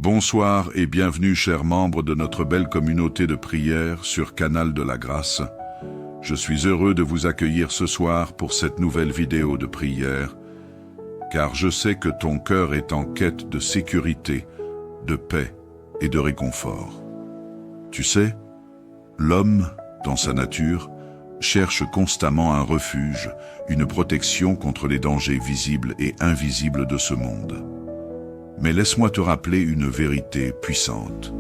Bonsoir et bienvenue chers membres de notre belle communauté de prière sur Canal de la Grâce. Je suis heureux de vous accueillir ce soir pour cette nouvelle vidéo de prière, car je sais que ton cœur est en quête de sécurité, de paix et de réconfort. Tu sais, l'homme, dans sa nature, cherche constamment un refuge, une protection contre les dangers visibles et invisibles de ce monde. Mais laisse-moi te rappeler une vérité puissante.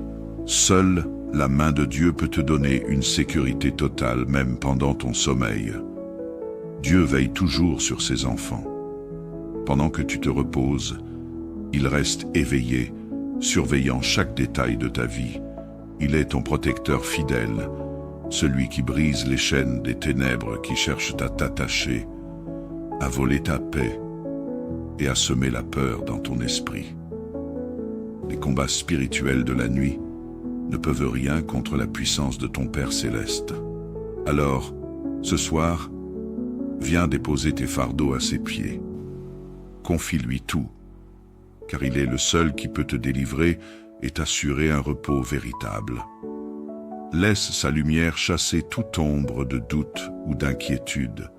Seule la main de Dieu peut te donner une sécurité totale, même pendant ton sommeil. Dieu veille toujours sur ses enfants. Pendant que tu te reposes, il reste éveillé, surveillant chaque détail de ta vie. Il est ton protecteur fidèle, celui qui brise les chaînes des ténèbres qui cherchent à t'attacher, à voler ta paix et à semer la peur dans ton esprit. Les combats spirituels de la nuit ne peuvent rien contre la puissance de ton Père céleste. Alors, ce soir, viens déposer tes fardeaux à ses pieds. Confie-lui tout, car il est le seul qui peut te délivrer et t'assurer un repos véritable. Laisse sa lumière chasser toute ombre de doute ou d'inquiétude.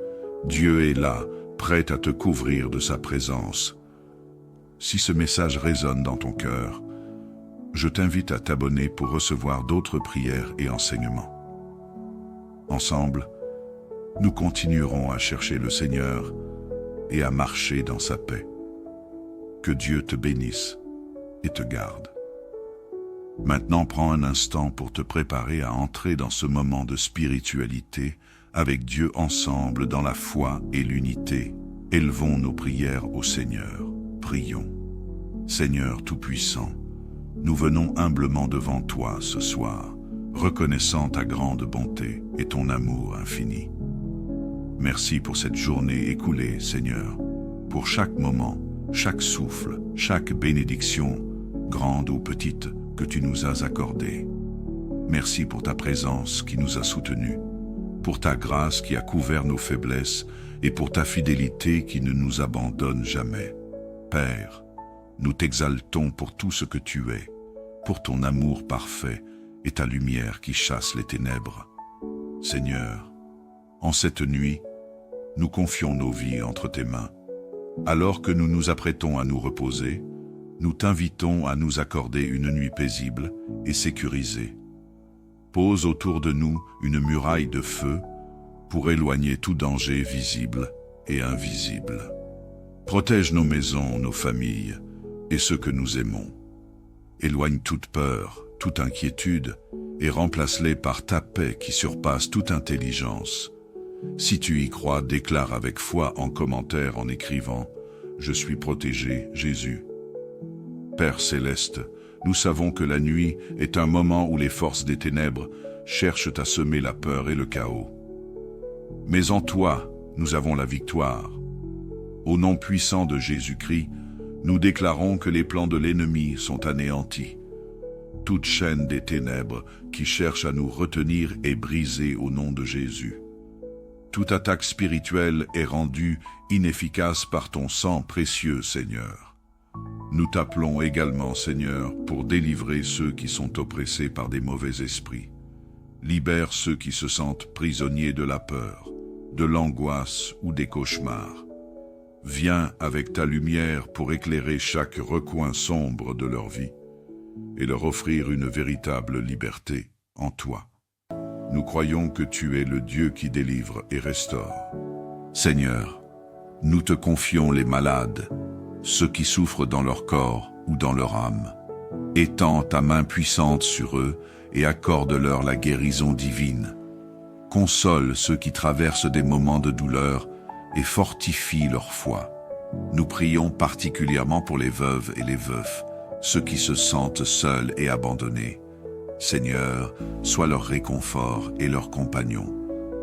Dieu est là, prêt à te couvrir de sa présence. Si ce message résonne dans ton cœur, je t'invite à t'abonner pour recevoir d'autres prières et enseignements. Ensemble, nous continuerons à chercher le Seigneur et à marcher dans sa paix. Que Dieu te bénisse et te garde. Maintenant, prends un instant pour te préparer à entrer dans ce moment de spiritualité avec Dieu ensemble dans la foi et l'unité. Élevons nos prières au Seigneur. Prions. Seigneur Tout-Puissant, nous venons humblement devant toi ce soir, reconnaissant ta grande bonté et ton amour infini. Merci pour cette journée écoulée, Seigneur, pour chaque moment, chaque souffle, chaque bénédiction, grande ou petite, que tu nous as accordée. Merci pour ta présence qui nous a soutenus, pour ta grâce qui a couvert nos faiblesses et pour ta fidélité qui ne nous abandonne jamais. Père, nous t'exaltons pour tout ce que tu es, pour ton amour parfait et ta lumière qui chasse les ténèbres. Seigneur, en cette nuit, nous confions nos vies entre tes mains. Alors que nous nous apprêtons à nous reposer, nous t'invitons à nous accorder une nuit paisible et sécurisée. Pose autour de nous une muraille de feu pour éloigner tout danger visible et invisible. Protège nos maisons, nos familles et ceux que nous aimons. Éloigne toute peur, toute inquiétude et remplace-les par ta paix qui surpasse toute intelligence. Si tu y crois, déclare avec foi en commentaire en écrivant « Je suis protégé, Jésus ». Père céleste, nous savons que la nuit est un moment où les forces des ténèbres cherchent à semer la peur et le chaos. Mais en toi, nous avons la victoire. Au nom puissant de Jésus-Christ, nous déclarons que les plans de l'ennemi sont anéantis. Toute chaîne des ténèbres qui cherche à nous retenir est brisée au nom de Jésus. Toute attaque spirituelle est rendue inefficace par ton sang précieux, Seigneur. Nous t'appelons également, Seigneur, pour délivrer ceux qui sont oppressés par des mauvais esprits. Libère ceux qui se sentent prisonniers de la peur, de l'angoisse ou des cauchemars. Viens avec ta lumière pour éclairer chaque recoin sombre de leur vie et leur offrir une véritable liberté en toi. Nous croyons que tu es le Dieu qui délivre et restaure. Seigneur, nous te confions les malades, ceux qui souffrent dans leur corps ou dans leur âme. Étends ta main puissante sur eux et accorde-leur la guérison divine. Console ceux qui traversent des moments de douleur et fortifie leur foi. Nous prions particulièrement pour les veuves et les veufs, ceux qui se sentent seuls et abandonnés. Seigneur, sois leur réconfort et leur compagnon.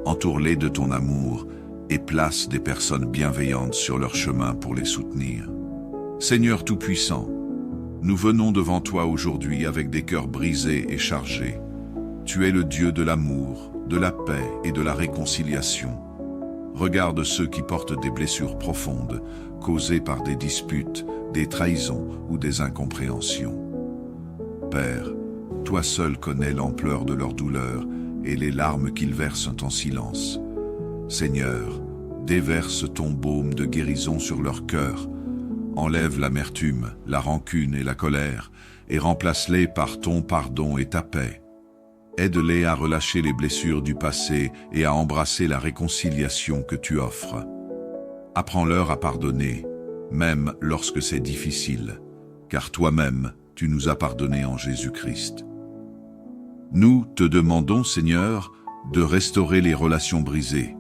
Entoure-les de ton amour et place des personnes bienveillantes sur leur chemin pour les soutenir. Seigneur Tout-Puissant, nous venons devant toi aujourd'hui avec des cœurs brisés et chargés. Tu es le Dieu de l'amour, de la paix et de la réconciliation. Regarde ceux qui portent des blessures profondes, causées par des disputes, des trahisons ou des incompréhensions. Père, toi seul connais l'ampleur de leur douleur et les larmes qu'ils versent en silence. Seigneur, déverse ton baume de guérison sur leur cœur. Enlève l'amertume, la rancune et la colère, et remplace-les par ton pardon et ta paix. Aide-les à relâcher les blessures du passé et à embrasser la réconciliation que tu offres. Apprends-leur à pardonner, même lorsque c'est difficile, car toi-même, tu nous as pardonné en Jésus-Christ. Nous te demandons, Seigneur, de restaurer les relations brisées,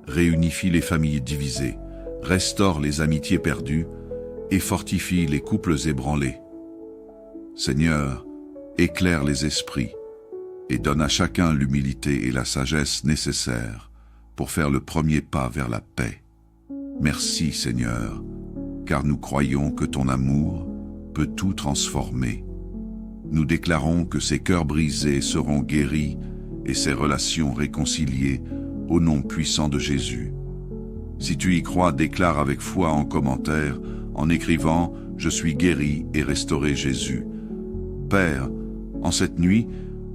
réunifie les familles divisées, restaure les amitiés perdues et fortifie les couples ébranlés. Seigneur, éclaire les esprits et donne à chacun l'humilité et la sagesse nécessaires pour faire le premier pas vers la paix. Merci, Seigneur, car nous croyons que ton amour peut tout transformer. Nous déclarons que ces cœurs brisés seront guéris et ces relations réconciliées au nom puissant de Jésus. Si tu y crois, déclare avec foi en commentaire, en écrivant « Je suis guéri et restauré Jésus ». Père, en cette nuit,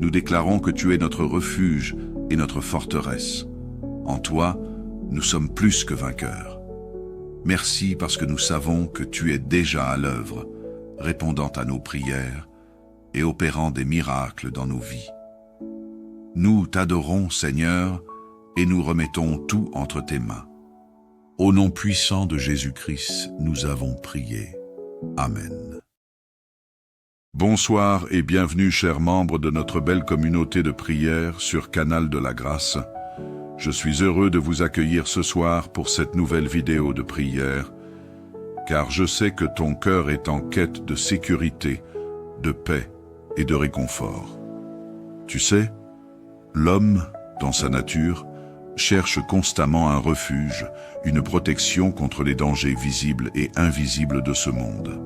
nous déclarons que tu es notre refuge et notre forteresse. En toi, nous sommes plus que vainqueurs. Merci parce que nous savons que tu es déjà à l'œuvre, répondant à nos prières et opérant des miracles dans nos vies. Nous t'adorons, Seigneur, et nous remettons tout entre tes mains. Au nom puissant de Jésus-Christ, nous avons prié. Amen. Bonsoir et bienvenue, chers membres de notre belle communauté de prière sur Canal de la Grâce. Je suis heureux de vous accueillir ce soir pour cette nouvelle vidéo de prière, car je sais que ton cœur est en quête de sécurité, de paix et de réconfort. Tu sais, l'homme, dans sa nature, cherche constamment un refuge, une protection contre les dangers visibles et invisibles de ce monde.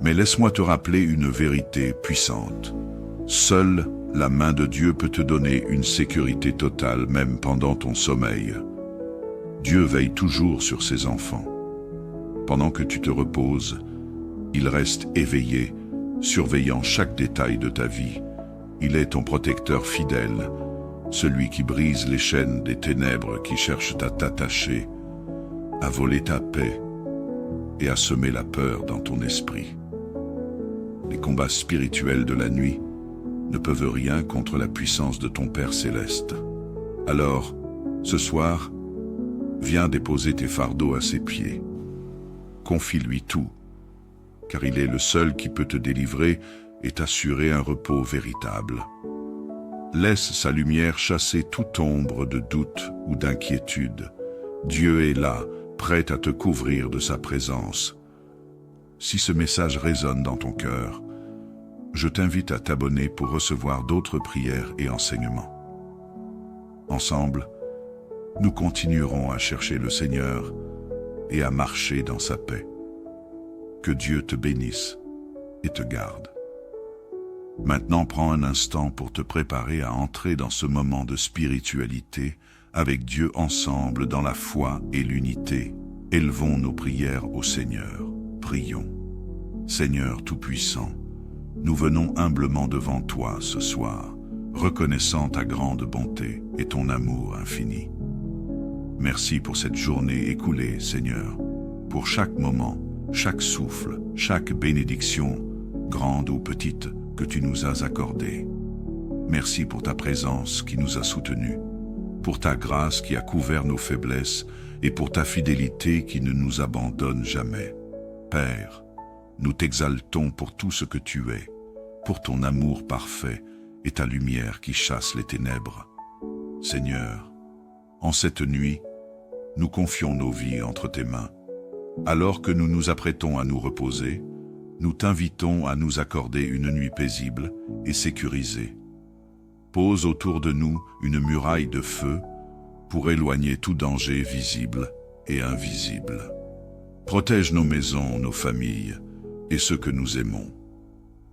Mais laisse-moi te rappeler une vérité puissante. Seule la main de Dieu peut te donner une sécurité totale, même pendant ton sommeil. Dieu veille toujours sur ses enfants. Pendant que tu te reposes, il reste éveillé, surveillant chaque détail de ta vie. Il est ton protecteur fidèle, celui qui brise les chaînes des ténèbres qui cherchent à t'attacher, à voler ta paix et à semer la peur dans ton esprit. Les combats spirituels de la nuit ne peuvent rien contre la puissance de ton Père céleste. Alors, ce soir, viens déposer tes fardeaux à ses pieds. Confie-lui tout, car il est le seul qui peut te délivrer et t'assurer un repos véritable. Laisse sa lumière chasser toute ombre de doute ou d'inquiétude. Dieu est là, prêt à te couvrir de sa présence. Si ce message résonne dans ton cœur, je t'invite à t'abonner pour recevoir d'autres prières et enseignements. Ensemble, nous continuerons à chercher le Seigneur et à marcher dans sa paix. Que Dieu te bénisse et te garde. Maintenant, prends un instant pour te préparer à entrer dans ce moment de spiritualité avec Dieu ensemble dans la foi et l'unité. Élevons nos prières au Seigneur. Prions. Seigneur Tout-Puissant, nous venons humblement devant toi ce soir, reconnaissant ta grande bonté et ton amour infini. Merci pour cette journée écoulée, Seigneur, pour chaque moment, chaque souffle, chaque bénédiction, grande ou petite, que tu nous as accordé. Merci pour ta présence qui nous a soutenus, pour ta grâce qui a couvert nos faiblesses et pour ta fidélité qui ne nous abandonne jamais. Père, nous t'exaltons pour tout ce que tu es, pour ton amour parfait et ta lumière qui chasse les ténèbres. Seigneur, en cette nuit, nous confions nos vies entre tes mains. Alors que nous nous apprêtons à nous reposer, nous t'invitons à nous accorder une nuit paisible et sécurisée. Pose autour de nous une muraille de feu pour éloigner tout danger visible et invisible. Protège nos maisons, nos familles et ceux que nous aimons.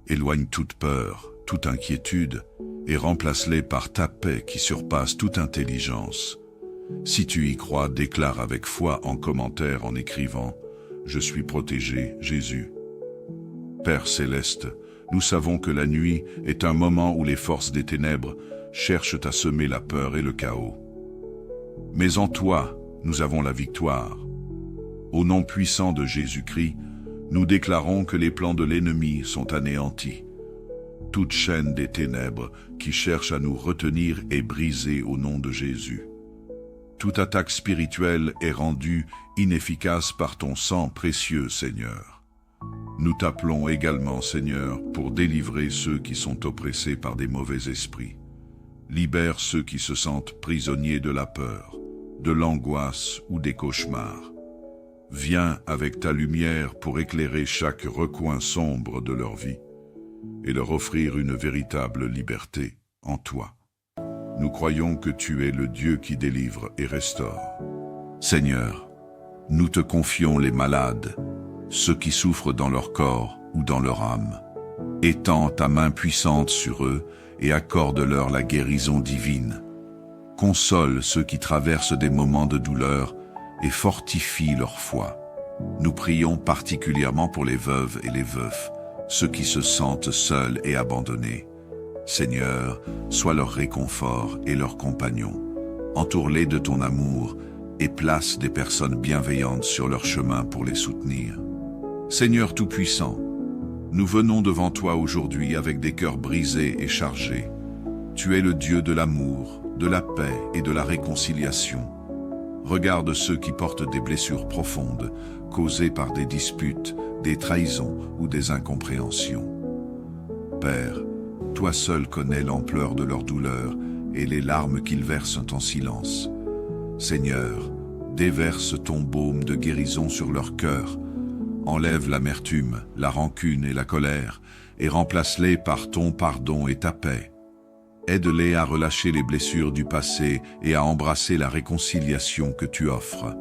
Éloigne toute peur, toute inquiétude et remplace-les par ta paix qui surpasse toute intelligence. Si tu y crois, déclare avec foi en commentaire en écrivant « Je suis protégé, Jésus ». Père céleste, nous savons que la nuit est un moment où les forces des ténèbres cherchent à semer la peur et le chaos. Mais en toi, nous avons la victoire. Au nom puissant de Jésus-Christ, nous déclarons que les plans de l'ennemi sont anéantis. Toute chaîne des ténèbres qui cherche à nous retenir est brisée au nom de Jésus. Toute attaque spirituelle est rendue inefficace par ton sang précieux, Seigneur. Nous t'appelons également, Seigneur, pour délivrer ceux qui sont oppressés par des mauvais esprits. Libère ceux qui se sentent prisonniers de la peur, de l'angoisse ou des cauchemars. Viens avec ta lumière pour éclairer chaque recoin sombre de leur vie et leur offrir une véritable liberté en toi. Nous croyons que tu es le Dieu qui délivre et restaure. Seigneur, nous te confions les malades, ceux qui souffrent dans leur corps ou dans leur âme. Étends ta main puissante sur eux et accorde-leur la guérison divine. Console ceux qui traversent des moments de douleur et fortifie leur foi. Nous prions particulièrement pour les veuves et les veufs, ceux qui se sentent seuls et abandonnés. Seigneur, sois leur réconfort et leur compagnon. Entoure-les de ton amour et place des personnes bienveillantes sur leur chemin pour les soutenir. Seigneur Tout-Puissant, nous venons devant toi aujourd'hui avec des cœurs brisés et chargés. Tu es le Dieu de l'amour, de la paix et de la réconciliation. Regarde ceux qui portent des blessures profondes, causées par des disputes, des trahisons ou des incompréhensions. Père, toi seul connais l'ampleur de leur douleur et les larmes qu'ils versent en silence. Seigneur, déverse ton baume de guérison sur leur cœur. Enlève l'amertume, la rancune et la colère, et remplace-les par ton pardon et ta paix. Aide-les à relâcher les blessures du passé et à embrasser la réconciliation que tu offres.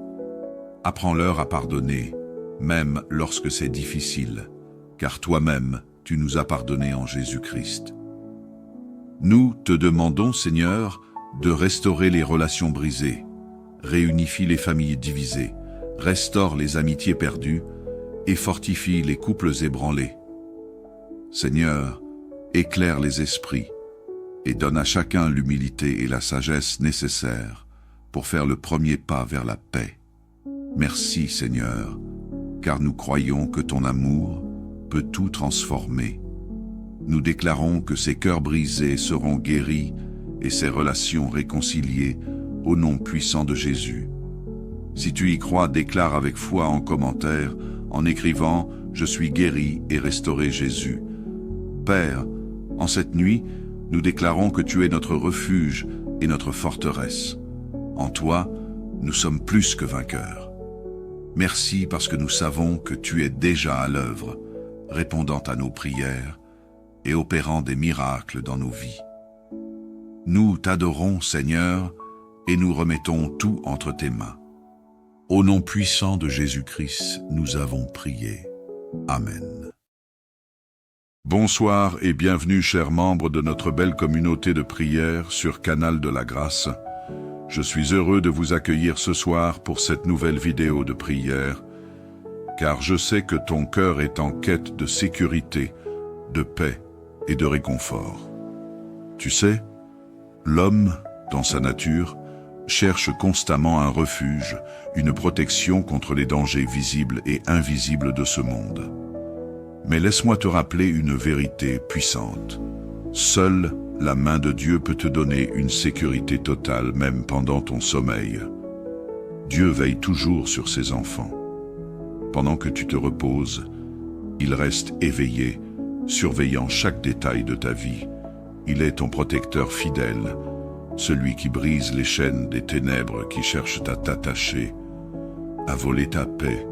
Apprends-leur à pardonner, même lorsque c'est difficile, car toi-même, tu nous as pardonné en Jésus-Christ. Nous te demandons, Seigneur, de restaurer les relations brisées, réunifie les familles divisées, restaure les amitiés perdues et fortifie les couples ébranlés. Seigneur, éclaire les esprits et donne à chacun l'humilité et la sagesse nécessaires pour faire le premier pas vers la paix. Merci, Seigneur, car nous croyons que ton amour peut tout transformer. Nous déclarons que ces cœurs brisés seront guéris et ces relations réconciliées au nom puissant de Jésus. Si tu y crois, déclare avec foi en commentaire en écrivant « Je suis guéri et restauré Jésus ». Père, en cette nuit, nous déclarons que tu es notre refuge et notre forteresse. En toi, nous sommes plus que vainqueurs. Merci parce que nous savons que tu es déjà à l'œuvre, répondant à nos prières et opérant des miracles dans nos vies. Nous t'adorons, Seigneur, et nous remettons tout entre tes mains. Au nom puissant de Jésus-Christ, nous avons prié. Amen. Bonsoir et bienvenue, chers membres de notre belle communauté de prière sur Canal de la Grâce. Je suis heureux de vous accueillir ce soir pour cette nouvelle vidéo de prière, car je sais que ton cœur est en quête de sécurité, de paix et de réconfort. Tu sais, l'homme, dans sa nature, cherche constamment un refuge, une protection contre les dangers visibles et invisibles de ce monde. Mais laisse-moi te rappeler une vérité puissante. Seule la main de Dieu peut te donner une sécurité totale, même pendant ton sommeil. Dieu veille toujours sur ses enfants. Pendant que tu te reposes, il reste éveillé, surveillant chaque détail de ta vie. Il est ton protecteur fidèle, celui qui brise les chaînes des ténèbres qui cherchent à t'attacher, à voler ta paix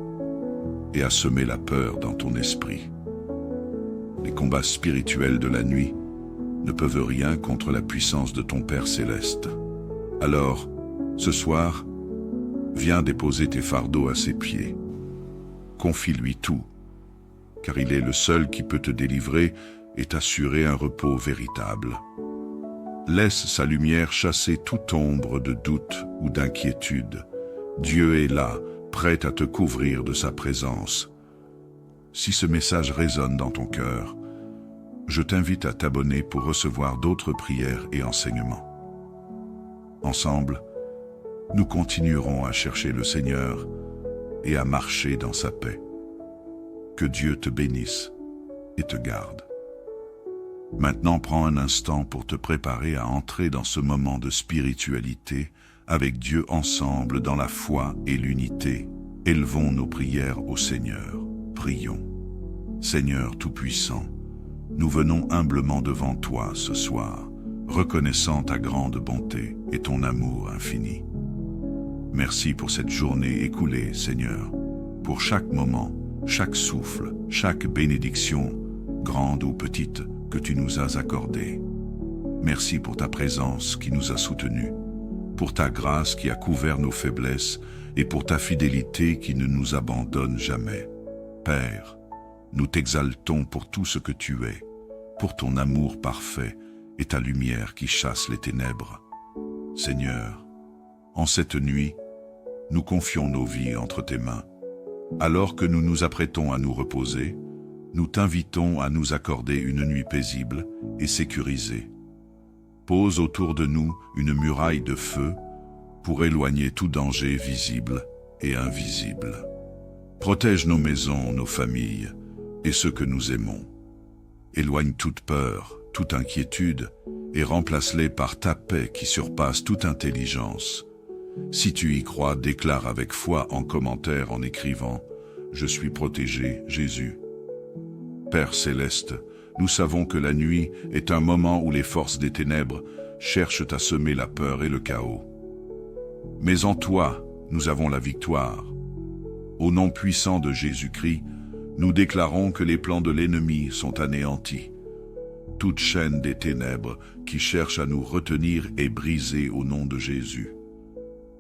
et à semer la peur dans ton esprit. Les combats spirituels de la nuit ne peuvent rien contre la puissance de ton Père céleste. Alors, ce soir, viens déposer tes fardeaux à ses pieds. Confie-lui tout, car il est le seul qui peut te délivrer et t'assurer un repos véritable. Laisse sa lumière chasser toute ombre de doute ou d'inquiétude. Dieu est là, prêt à te couvrir de sa présence. Si ce message résonne dans ton cœur, Je t'invite à t'abonner pour recevoir d'autres prières et enseignements. Ensemble, nous continuerons à chercher le Seigneur et à marcher dans sa paix. Que Dieu te bénisse et te garde. Maintenant, prends un instant pour te préparer à entrer dans ce moment de spiritualité avec Dieu ensemble dans la foi et l'unité. Élevons nos prières au Seigneur. Prions. Seigneur Tout-Puissant, nous venons humblement devant toi ce soir, reconnaissant ta grande bonté et ton amour infini. Merci pour cette journée écoulée, Seigneur, pour chaque moment, chaque souffle, chaque bénédiction, grande ou petite, que tu nous as accordée. Merci pour ta présence qui nous a soutenus, pour ta grâce qui a couvert nos faiblesses et pour ta fidélité qui ne nous abandonne jamais. Père, nous t'exaltons pour tout ce que tu es, pour ton amour parfait et ta lumière qui chasse les ténèbres. Seigneur, en cette nuit, nous confions nos vies entre tes mains. Alors que nous nous apprêtons à nous reposer, nous t'invitons à nous accorder une nuit paisible et sécurisée. Pose autour de nous une muraille de feu pour éloigner tout danger visible et invisible. Protège nos maisons, nos familles et ceux que nous aimons. Éloigne toute peur, toute inquiétude et remplace-les par ta paix qui surpasse toute intelligence. Si tu y crois, déclare avec foi en commentaire en écrivant « Je suis protégé, Jésus ». Père céleste, nous savons que la nuit est un moment où les forces des ténèbres cherchent à semer la peur et le chaos. Mais en toi, nous avons la victoire. Au nom puissant de Jésus-Christ, nous déclarons que les plans de l'ennemi sont anéantis. Toute chaîne des ténèbres qui cherche à nous retenir est brisée au nom de Jésus.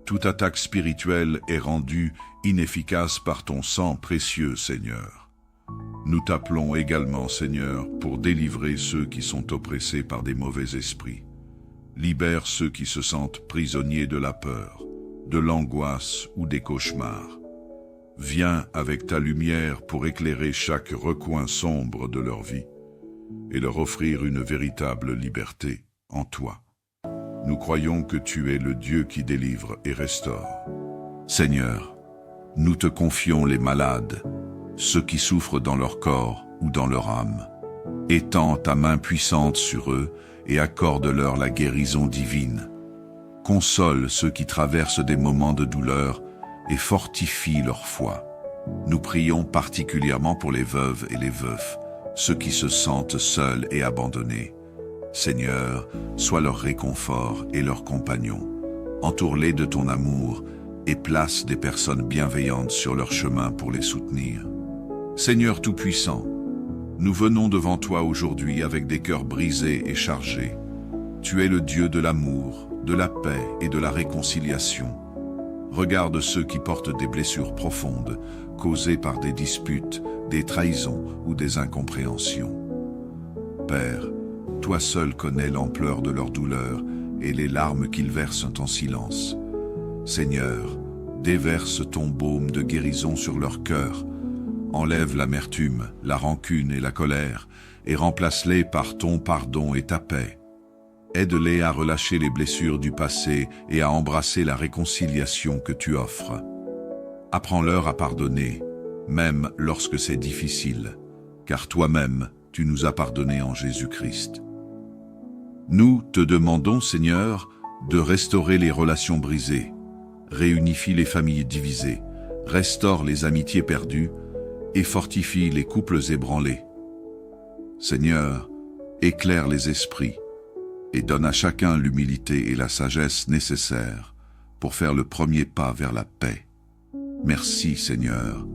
Toute attaque spirituelle est rendue inefficace par ton sang précieux, Seigneur. Nous t'appelons également, Seigneur, pour délivrer ceux qui sont oppressés par des mauvais esprits. Libère ceux qui se sentent prisonniers de la peur, de l'angoisse ou des cauchemars. Viens avec ta lumière pour éclairer chaque recoin sombre de leur vie et leur offrir une véritable liberté en toi. Nous croyons que tu es le Dieu qui délivre et restaure. Seigneur, nous te confions les malades, ceux qui souffrent dans leur corps ou dans leur âme. Étends ta main puissante sur eux et accorde-leur la guérison divine. Console ceux qui traversent des moments de douleur et fortifie leur foi. Nous prions particulièrement pour les veuves et les veufs, ceux qui se sentent seuls et abandonnés. Seigneur, sois leur réconfort et leur compagnon. Entoure-les de ton amour et place des personnes bienveillantes sur leur chemin pour les soutenir. Seigneur Tout-Puissant, nous venons devant toi aujourd'hui avec des cœurs brisés et chargés. Tu es le Dieu de l'amour, de la paix et de la réconciliation. Regarde ceux qui portent des blessures profondes, causées par des disputes, des trahisons ou des incompréhensions. Père, toi seul connais l'ampleur de leur douleur et les larmes qu'ils versent en silence. Seigneur, déverse ton baume de guérison sur leur cœur. Enlève l'amertume, la rancune et la colère, et remplace-les par ton pardon et ta paix. Aide-les à relâcher les blessures du passé et à embrasser la réconciliation que tu offres. Apprends-leur à pardonner, même lorsque c'est difficile, car toi-même, tu nous as pardonné en Jésus-Christ. Nous te demandons, Seigneur, de restaurer les relations brisées, réunifie les familles divisées, restaure les amitiés perdues et fortifie les couples ébranlés. Seigneur, éclaire les esprits et donne à chacun l'humilité et la sagesse nécessaires pour faire le premier pas vers la paix. Merci, Seigneur,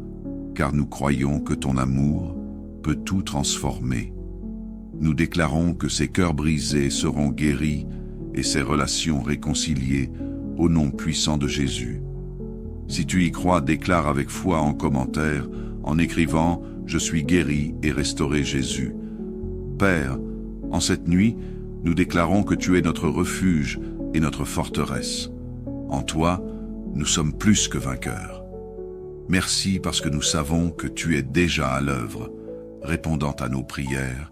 car nous croyons que ton amour peut tout transformer. Nous déclarons que ces cœurs brisés seront guéris et ces relations réconciliées au nom puissant de Jésus. Si tu y crois, déclare avec foi en commentaire en écrivant « Je suis guéri et restauré Jésus ». Père, en cette nuit, nous déclarons que tu es notre refuge et notre forteresse. En toi, nous sommes plus que vainqueurs. Merci parce que nous savons que tu es déjà à l'œuvre, répondant à nos prières.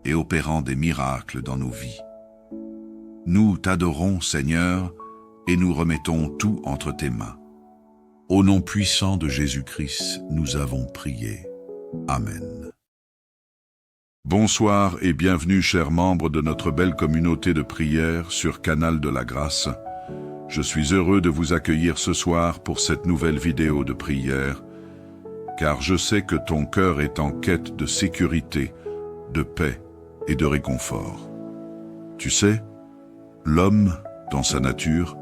et opérant des miracles dans nos vies. Nous t'adorons, Seigneur, et nous remettons tout entre tes mains. Au nom puissant de Jésus-Christ, nous avons prié. Amen. Bonsoir et bienvenue, chers membres de notre belle communauté de prière sur Canal de la Grâce. Je suis heureux de vous accueillir ce soir pour cette nouvelle vidéo de prière, car je sais que ton cœur est en quête de sécurité, de paix et de réconfort. Tu sais, l'homme, dans sa nature,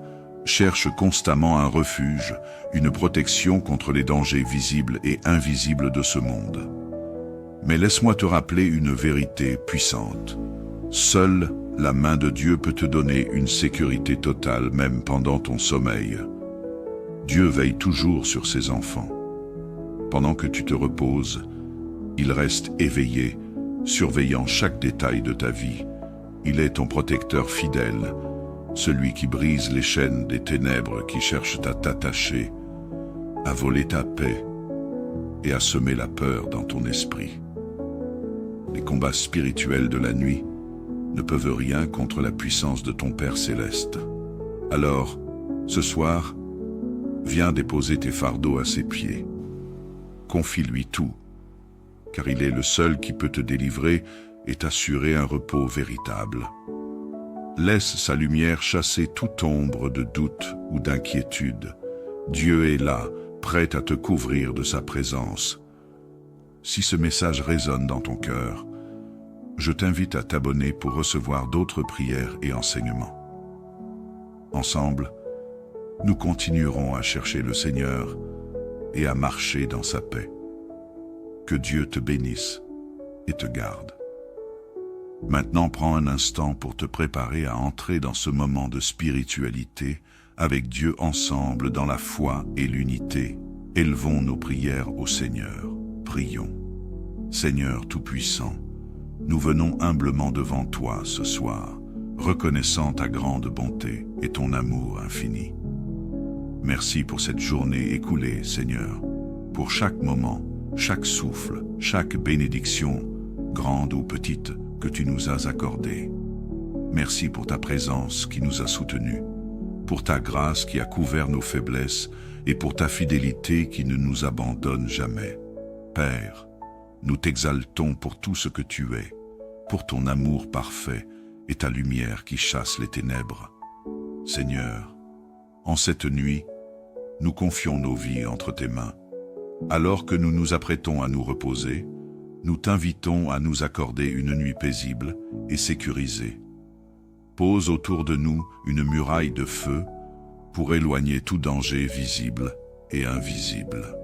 cherche constamment un refuge, une protection contre les dangers visibles et invisibles de ce monde. Mais laisse-moi te rappeler une vérité puissante. Seule la main de Dieu peut te donner une sécurité totale, même pendant ton sommeil. Dieu veille toujours sur ses enfants. Pendant que tu te reposes, il reste éveillé, surveillant chaque détail de ta vie. Il est ton protecteur fidèle, celui qui brise les chaînes des ténèbres qui cherchent à t'attacher, à voler ta paix et à semer la peur dans ton esprit. Les combats spirituels de la nuit ne peuvent rien contre la puissance de ton Père céleste. Alors, ce soir, viens déposer tes fardeaux à ses pieds. Confie-lui tout, car il est le seul qui peut te délivrer et t'assurer un repos véritable. Laisse sa lumière chasser toute ombre de doute ou d'inquiétude. Dieu est là, prêt à te couvrir de sa présence. Si ce message résonne dans ton cœur, je t'invite à t'abonner pour recevoir d'autres prières et enseignements. Ensemble, nous continuerons à chercher le Seigneur et à marcher dans sa paix. Que Dieu te bénisse et te garde. Maintenant, prends un instant pour te préparer à entrer dans ce moment de spiritualité avec Dieu ensemble dans la foi et l'unité. Élevons nos prières au Seigneur. Prions. Seigneur Tout-Puissant, nous venons humblement devant toi ce soir, reconnaissant ta grande bonté et ton amour infini. Merci pour cette journée écoulée, Seigneur, pour chaque moment, chaque souffle, chaque bénédiction, grande ou petite, que tu nous as accordé. Merci pour ta présence qui nous a soutenus, pour ta grâce qui a couvert nos faiblesses et pour ta fidélité qui ne nous abandonne jamais. Père, nous t'exaltons pour tout ce que tu es, pour ton amour parfait et ta lumière qui chasse les ténèbres. Seigneur, en cette nuit, nous confions nos vies entre tes mains. Alors que nous nous apprêtons à nous reposer, nous t'invitons à nous accorder une nuit paisible et sécurisée. Pose autour de nous une muraille de feu pour éloigner tout danger visible et invisible.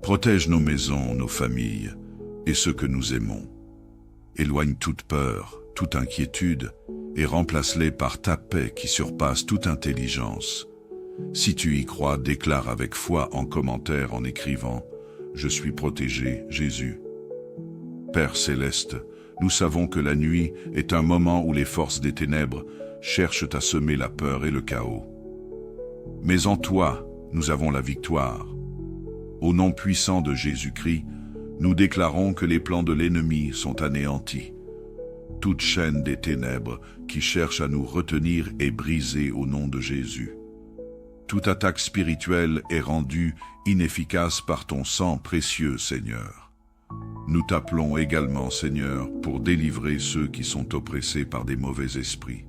Protège nos maisons, nos familles et ceux que nous aimons. Éloigne toute peur, toute inquiétude et remplace-les par ta paix qui surpasse toute intelligence. Si tu y crois, déclare avec foi en commentaire en écrivant « Je suis protégé, Jésus ». Père céleste, nous savons que la nuit est un moment où les forces des ténèbres cherchent à semer la peur et le chaos. Mais en toi, nous avons la victoire. Au nom puissant de Jésus-Christ, nous déclarons que les plans de l'ennemi sont anéantis. Toute chaîne des ténèbres qui cherche à nous retenir est brisée au nom de Jésus. Toute attaque spirituelle est rendue inefficace par ton sang précieux, Seigneur. Nous t'appelons également, Seigneur, pour délivrer ceux qui sont oppressés par des mauvais esprits.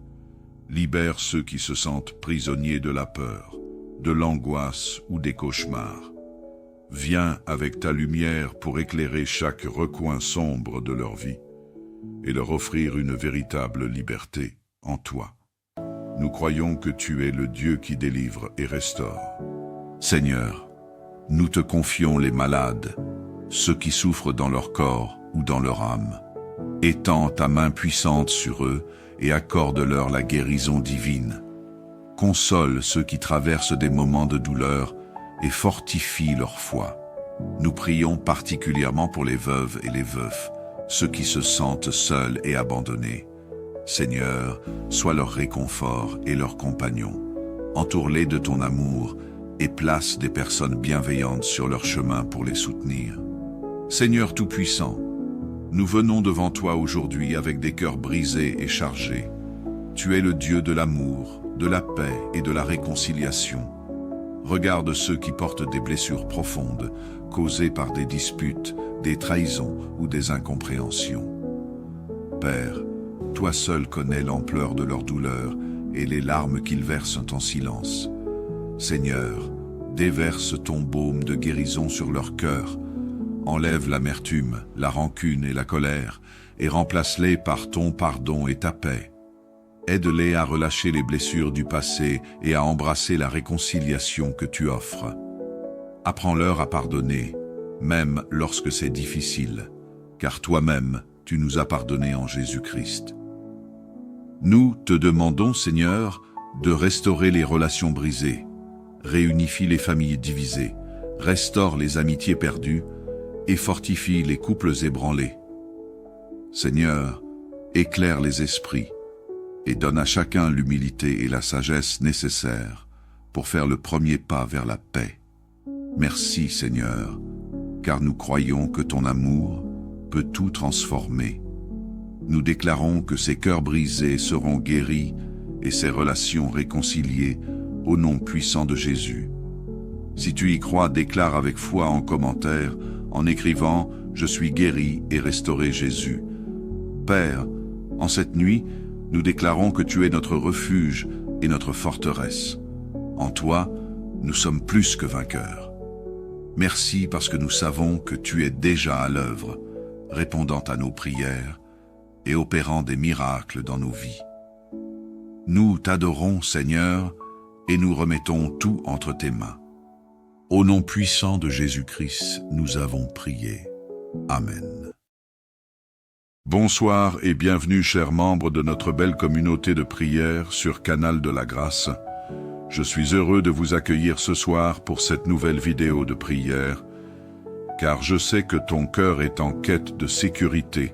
Libère ceux qui se sentent prisonniers de la peur, de l'angoisse ou des cauchemars. Viens avec ta lumière pour éclairer chaque recoin sombre de leur vie et leur offrir une véritable liberté en toi. Nous croyons que tu es le Dieu qui délivre et restaure. Seigneur, nous te confions les malades, ceux qui souffrent dans leur corps ou dans leur âme. Étends ta main puissante sur eux et accorde-leur la guérison divine. Console ceux qui traversent des moments de douleur et fortifie leur foi. Nous prions particulièrement pour les veuves et les veufs, ceux qui se sentent seuls et abandonnés. Seigneur, sois leur réconfort et leur compagnon. Entoure-les de ton amour et place des personnes bienveillantes sur leur chemin pour les soutenir. Seigneur Tout-Puissant, Nous venons devant toi aujourd'hui avec des cœurs brisés et chargés. Tu es le Dieu de l'amour, de la paix et de la réconciliation. Regarde ceux qui portent des blessures profondes, causées par des disputes, des trahisons ou des incompréhensions. Père, toi seul connais l'ampleur de leur douleur et les larmes qu'ils versent en silence. Seigneur, déverse ton baume de guérison sur leur cœur. Enlève l'amertume, la rancune et la colère, et remplace-les par ton pardon et ta paix. Aide-les à relâcher les blessures du passé et à embrasser la réconciliation que tu offres. Apprends-leur à pardonner, même lorsque c'est difficile, car toi-même, tu nous as pardonné en Jésus-Christ. Nous te demandons, Seigneur, de restaurer les relations brisées, réunifie les familles divisées, restaure les amitiés perdues et fortifie les couples ébranlés. Seigneur, éclaire les esprits et donne à chacun l'humilité et la sagesse nécessaires pour faire le premier pas vers la paix. Merci, Seigneur, car nous croyons que ton amour peut tout transformer. Nous déclarons que ces cœurs brisés seront guéris et ces relations réconciliées au nom puissant de Jésus. Si tu y crois, déclare avec foi en commentaire, en écrivant « Je suis guéri et restauré Jésus ». Père, en cette nuit, nous déclarons que tu es notre refuge et notre forteresse. En toi, nous sommes plus que vainqueurs. Merci parce que nous savons que tu es déjà à l'œuvre, répondant à nos prières et opérant des miracles dans nos vies. Nous t'adorons, Seigneur, et nous remettons tout entre tes mains. Au nom puissant de Jésus-Christ, nous avons prié. Amen. Bonsoir et bienvenue, chers membres de notre belle communauté de prière sur Canal de la Grâce. Je suis heureux de vous accueillir ce soir pour cette nouvelle vidéo de prière, car je sais que ton cœur est en quête de sécurité,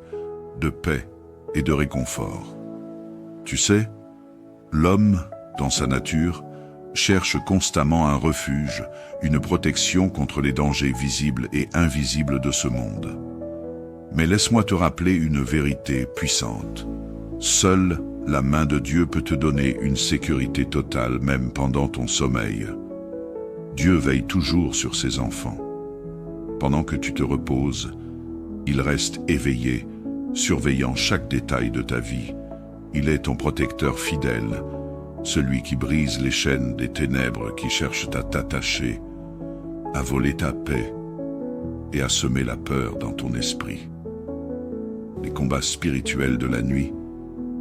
de paix et de réconfort. Tu sais, l'homme, dans sa nature, cherche constamment un refuge, une protection contre les dangers visibles et invisibles de ce monde. Mais laisse-moi te rappeler une vérité puissante. Seule la main de Dieu peut te donner une sécurité totale, même pendant ton sommeil. Dieu veille toujours sur ses enfants. Pendant que tu te reposes, il reste éveillé, surveillant chaque détail de ta vie. Il est ton protecteur fidèle, celui qui brise les chaînes des ténèbres qui cherchent à t'attacher, à voler ta paix et à semer la peur dans ton esprit. Les combats spirituels de la nuit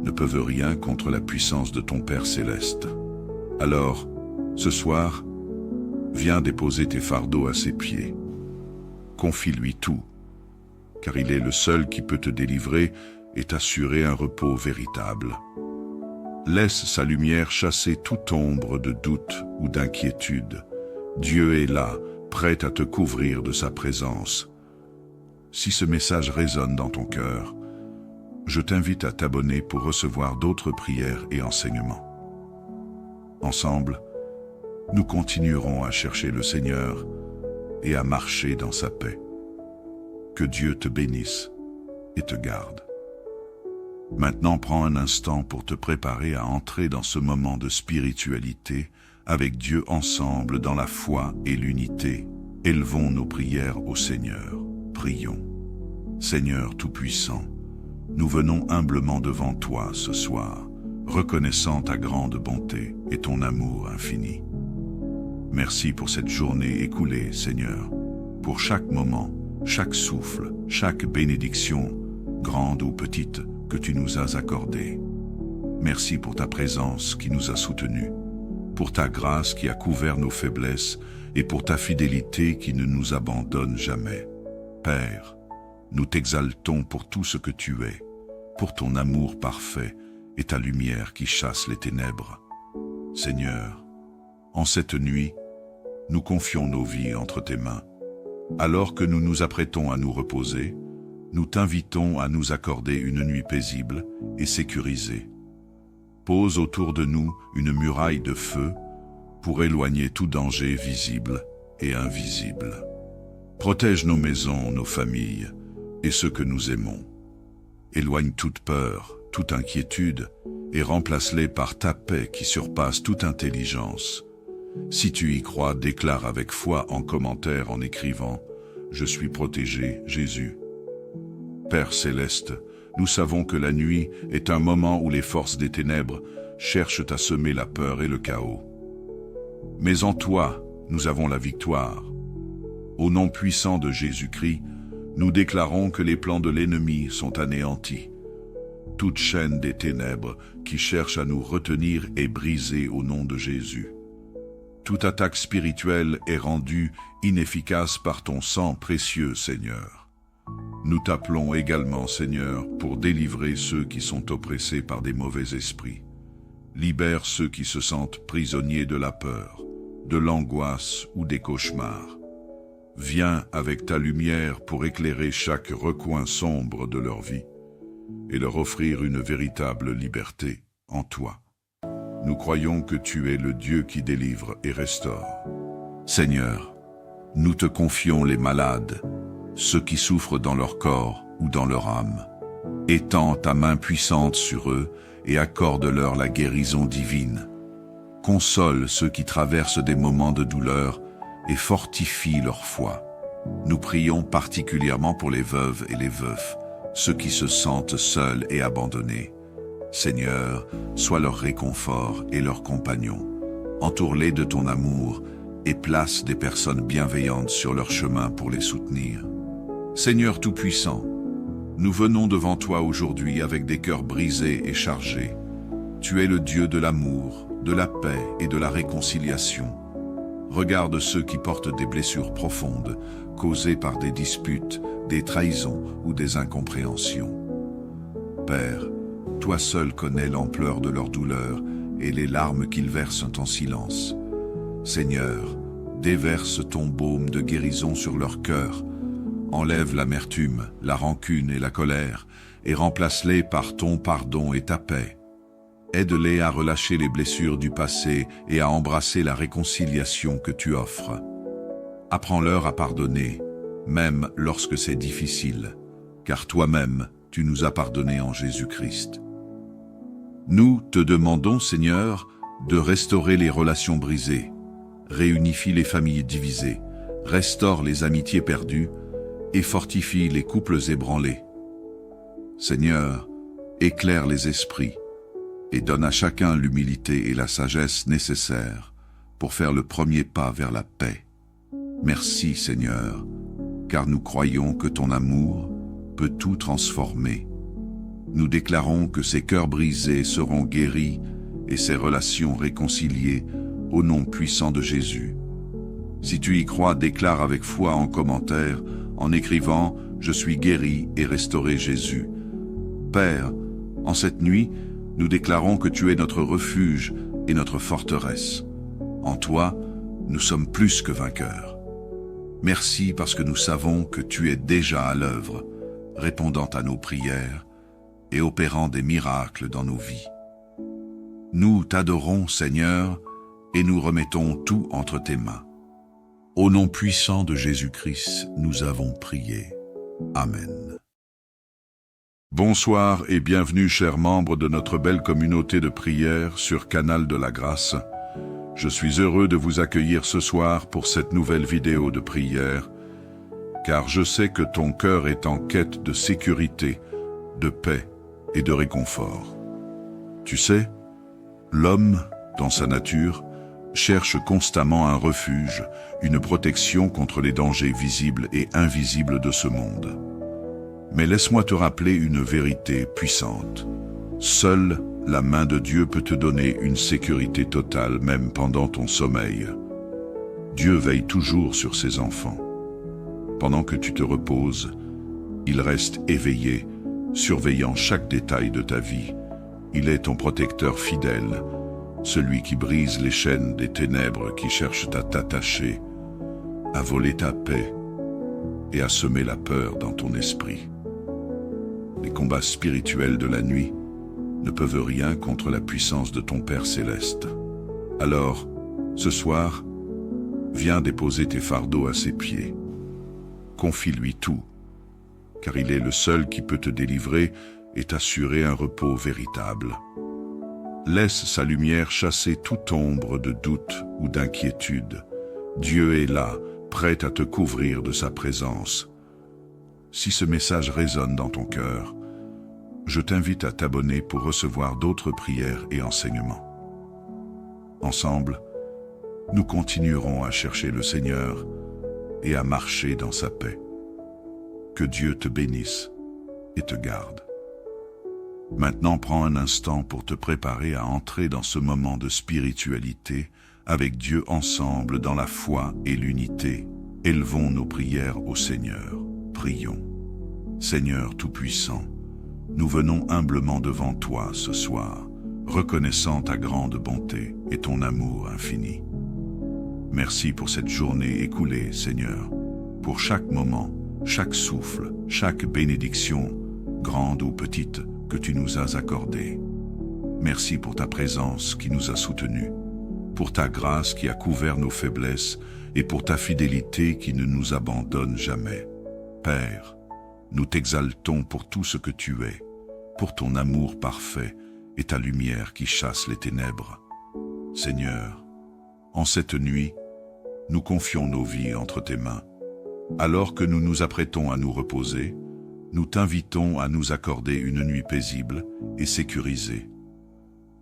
ne peuvent rien contre la puissance de ton Père céleste. Alors, ce soir, viens déposer tes fardeaux à ses pieds. Confie-lui tout, car il est le seul qui peut te délivrer et t'assurer un repos véritable. Laisse sa lumière chasser toute ombre de doute ou d'inquiétude. Dieu est là, prêt à te couvrir de sa présence. Si ce message résonne dans ton cœur, je t'invite à t'abonner pour recevoir d'autres prières et enseignements. Ensemble, nous continuerons à chercher le Seigneur et à marcher dans sa paix. Que Dieu te bénisse et te garde. Maintenant, prends un instant pour te préparer à entrer dans ce moment de spiritualité avec Dieu ensemble dans la foi et l'unité. Élevons nos prières au Seigneur. Prions. Seigneur Tout-Puissant, nous venons humblement devant toi ce soir, reconnaissant ta grande bonté et ton amour infini. Merci pour cette journée écoulée, Seigneur, pour chaque moment, chaque souffle, chaque bénédiction, grande ou petite, que tu nous as accordé. Merci pour ta présence qui nous a soutenus, pour ta grâce qui a couvert nos faiblesses et pour ta fidélité qui ne nous abandonne jamais. Père, nous t'exaltons pour tout ce que tu es, pour ton amour parfait et ta lumière qui chasse les ténèbres. Seigneur, en cette nuit, nous confions nos vies entre tes mains. Alors que nous nous apprêtons à nous reposer, nous t'invitons à nous accorder une nuit paisible et sécurisée. Pose autour de nous une muraille de feu pour éloigner tout danger visible et invisible. Protège nos maisons, nos familles et ceux que nous aimons. Éloigne toute peur, toute inquiétude, et remplace-les par ta paix qui surpasse toute intelligence. Si tu y crois, déclare avec foi en commentaire en écrivant « Je suis protégé, Jésus ». Père céleste, nous savons que la nuit est un moment où les forces des ténèbres cherchent à semer la peur et le chaos. Mais en toi, nous avons la victoire. Au nom puissant de Jésus-Christ, nous déclarons que les plans de l'ennemi sont anéantis. Toute chaîne des ténèbres qui cherche à nous retenir est brisée au nom de Jésus. Toute attaque spirituelle est rendue inefficace par ton sang précieux, Seigneur. Nous t'appelons également, Seigneur, pour délivrer ceux qui sont oppressés par des mauvais esprits. Libère ceux qui se sentent prisonniers de la peur, de l'angoisse ou des cauchemars. Viens avec ta lumière pour éclairer chaque recoin sombre de leur vie et leur offrir une véritable liberté en toi. Nous croyons que tu es le Dieu qui délivre et restaure. Seigneur, nous te confions les malades, ceux qui souffrent dans leur corps ou dans leur âme. Étends ta main puissante sur eux et accorde-leur la guérison divine. Console ceux qui traversent des moments de douleur et fortifie leur foi. Nous prions particulièrement pour les veuves et les veufs, ceux qui se sentent seuls et abandonnés. Seigneur, sois leur réconfort et leur compagnon. Entoure-les de ton amour et place des personnes bienveillantes sur leur chemin pour les soutenir. Seigneur Tout-Puissant, nous venons devant toi aujourd'hui avec des cœurs brisés et chargés. Tu es le Dieu de l'amour, de la paix et de la réconciliation. Regarde ceux qui portent des blessures profondes, causées par des disputes, des trahisons ou des incompréhensions. Père, toi seul connais l'ampleur de leur douleur et les larmes qu'ils versent en silence. Seigneur, déverse ton baume de guérison sur leur cœur. Enlève l'amertume, la rancune et la colère, et remplace-les par ton pardon et ta paix. Aide-les à relâcher les blessures du passé et à embrasser la réconciliation que tu offres. Apprends-leur à pardonner, même lorsque c'est difficile, car toi-même, tu nous as pardonné en Jésus-Christ. Nous te demandons, Seigneur, de restaurer les relations brisées, réunifie les familles divisées, restaure les amitiés perdues et fortifie les couples ébranlés. Seigneur, éclaire les esprits et donne à chacun l'humilité et la sagesse nécessaires pour faire le premier pas vers la paix. Merci, Seigneur, car nous croyons que ton amour peut tout transformer. Nous déclarons que ces cœurs brisés seront guéris et ces relations réconciliées au nom puissant de Jésus. Si tu y crois, déclare avec foi en commentaire en écrivant « Je suis guéri et restauré Jésus ». Père, en cette nuit, nous déclarons que tu es notre refuge et notre forteresse. En toi, nous sommes plus que vainqueurs. Merci parce que nous savons que tu es déjà à l'œuvre, répondant à nos prières et opérant des miracles dans nos vies. Nous t'adorons, Seigneur, et nous remettons tout entre tes mains. Au nom puissant de Jésus-Christ, nous avons prié. Amen. Bonsoir et bienvenue, chers membres de notre belle communauté de prière sur Canal de la Grâce. Je suis heureux de vous accueillir ce soir pour cette nouvelle vidéo de prière, car je sais que ton cœur est en quête de sécurité, de paix et de réconfort. Tu sais, l'homme, dans sa nature, cherche constamment un refuge, une protection contre les dangers visibles et invisibles de ce monde. Mais laisse-moi te rappeler une vérité puissante. Seule la main de Dieu peut te donner une sécurité totale, même pendant ton sommeil. Dieu veille toujours sur ses enfants. Pendant que tu te reposes, il reste éveillé, surveillant chaque détail de ta vie. Il est ton protecteur fidèle, celui qui brise les chaînes des ténèbres qui cherchent à t'attacher, à voler ta paix et à semer la peur dans ton esprit. Les combats spirituels de la nuit ne peuvent rien contre la puissance de ton Père céleste. Alors, ce soir, viens déposer tes fardeaux à ses pieds. Confie-lui tout, car il est le seul qui peut te délivrer et t'assurer un repos véritable. Laisse sa lumière chasser toute ombre de doute ou d'inquiétude. Dieu est là, prêt à te couvrir de sa présence. Si ce message résonne dans ton cœur, je t'invite à t'abonner pour recevoir d'autres prières et enseignements. Ensemble, nous continuerons à chercher le Seigneur et à marcher dans sa paix. Que Dieu te bénisse et te garde. Maintenant, prends un instant pour te préparer à entrer dans ce moment de spiritualité avec Dieu ensemble dans la foi et l'unité. Élevons nos prières au Seigneur. Prions. Seigneur Tout-Puissant, nous venons humblement devant toi ce soir, reconnaissant ta grande bonté et ton amour infini. Merci pour cette journée écoulée, Seigneur, pour chaque moment, chaque souffle, chaque bénédiction, grande ou petite, que tu nous as accordée. Merci pour ta présence qui nous a soutenus, pour ta grâce qui a couvert nos faiblesses et pour ta fidélité qui ne nous abandonne jamais. Père, nous t'exaltons pour tout ce que tu es, pour ton amour parfait et ta lumière qui chasse les ténèbres. Seigneur, en cette nuit, nous confions nos vies entre tes mains. Alors que nous nous apprêtons à nous reposer, nous t'invitons à nous accorder une nuit paisible et sécurisée.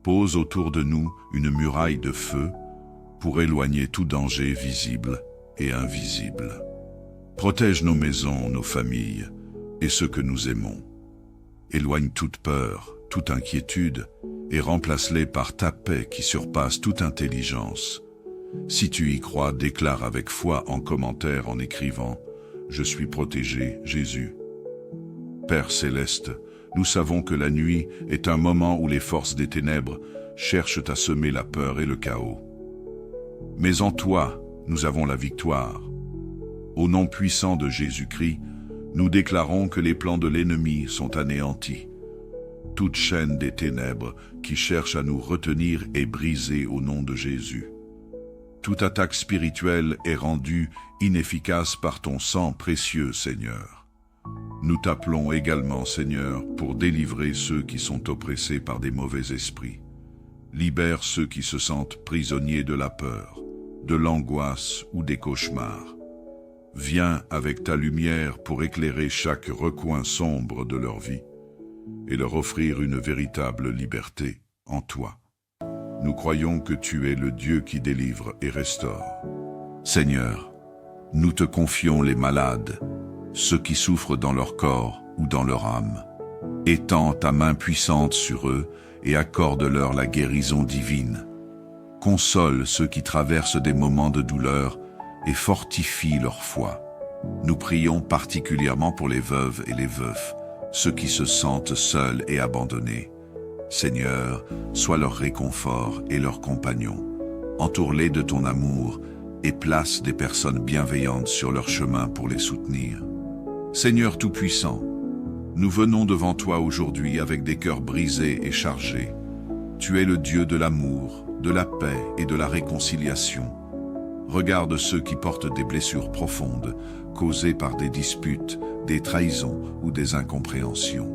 Pose autour de nous une muraille de feu pour éloigner tout danger visible et invisible. Protège nos maisons, nos familles et ceux que nous aimons. Éloigne toute peur, toute inquiétude et remplace-les par ta paix qui surpasse toute intelligence. Si tu y crois, déclare avec foi en commentaire en écrivant « Je suis protégé, Jésus ». Père céleste, nous savons que la nuit est un moment où les forces des ténèbres cherchent à semer la peur et le chaos. Mais en toi, nous avons la victoire. Au nom puissant de Jésus-Christ, nous déclarons que les plans de l'ennemi sont anéantis. Toute chaîne des ténèbres qui cherche à nous retenir est brisée au nom de Jésus. Toute attaque spirituelle est rendue inefficace par ton sang précieux, Seigneur. Nous t'appelons également, Seigneur, pour délivrer ceux qui sont oppressés par des mauvais esprits. Libère ceux qui se sentent prisonniers de la peur, de l'angoisse ou des cauchemars. Viens avec ta lumière pour éclairer chaque recoin sombre de leur vie et leur offrir une véritable liberté en toi. Nous croyons que tu es le Dieu qui délivre et restaure. Seigneur, nous te confions les malades, ceux qui souffrent dans leur corps ou dans leur âme. Étends ta main puissante sur eux et accorde-leur la guérison divine. Console ceux qui traversent des moments de douleur et fortifie leur foi. Nous prions particulièrement pour les veuves et les veufs, ceux qui se sentent seuls et abandonnés. Seigneur, sois leur réconfort et leur compagnon. Entoure-les de ton amour et place des personnes bienveillantes sur leur chemin pour les soutenir. Seigneur Tout-Puissant, nous venons devant toi aujourd'hui avec des cœurs brisés et chargés. Tu es le Dieu de l'amour, de la paix et de la réconciliation. Regarde ceux qui portent des blessures profondes, causées par des disputes, des trahisons ou des incompréhensions.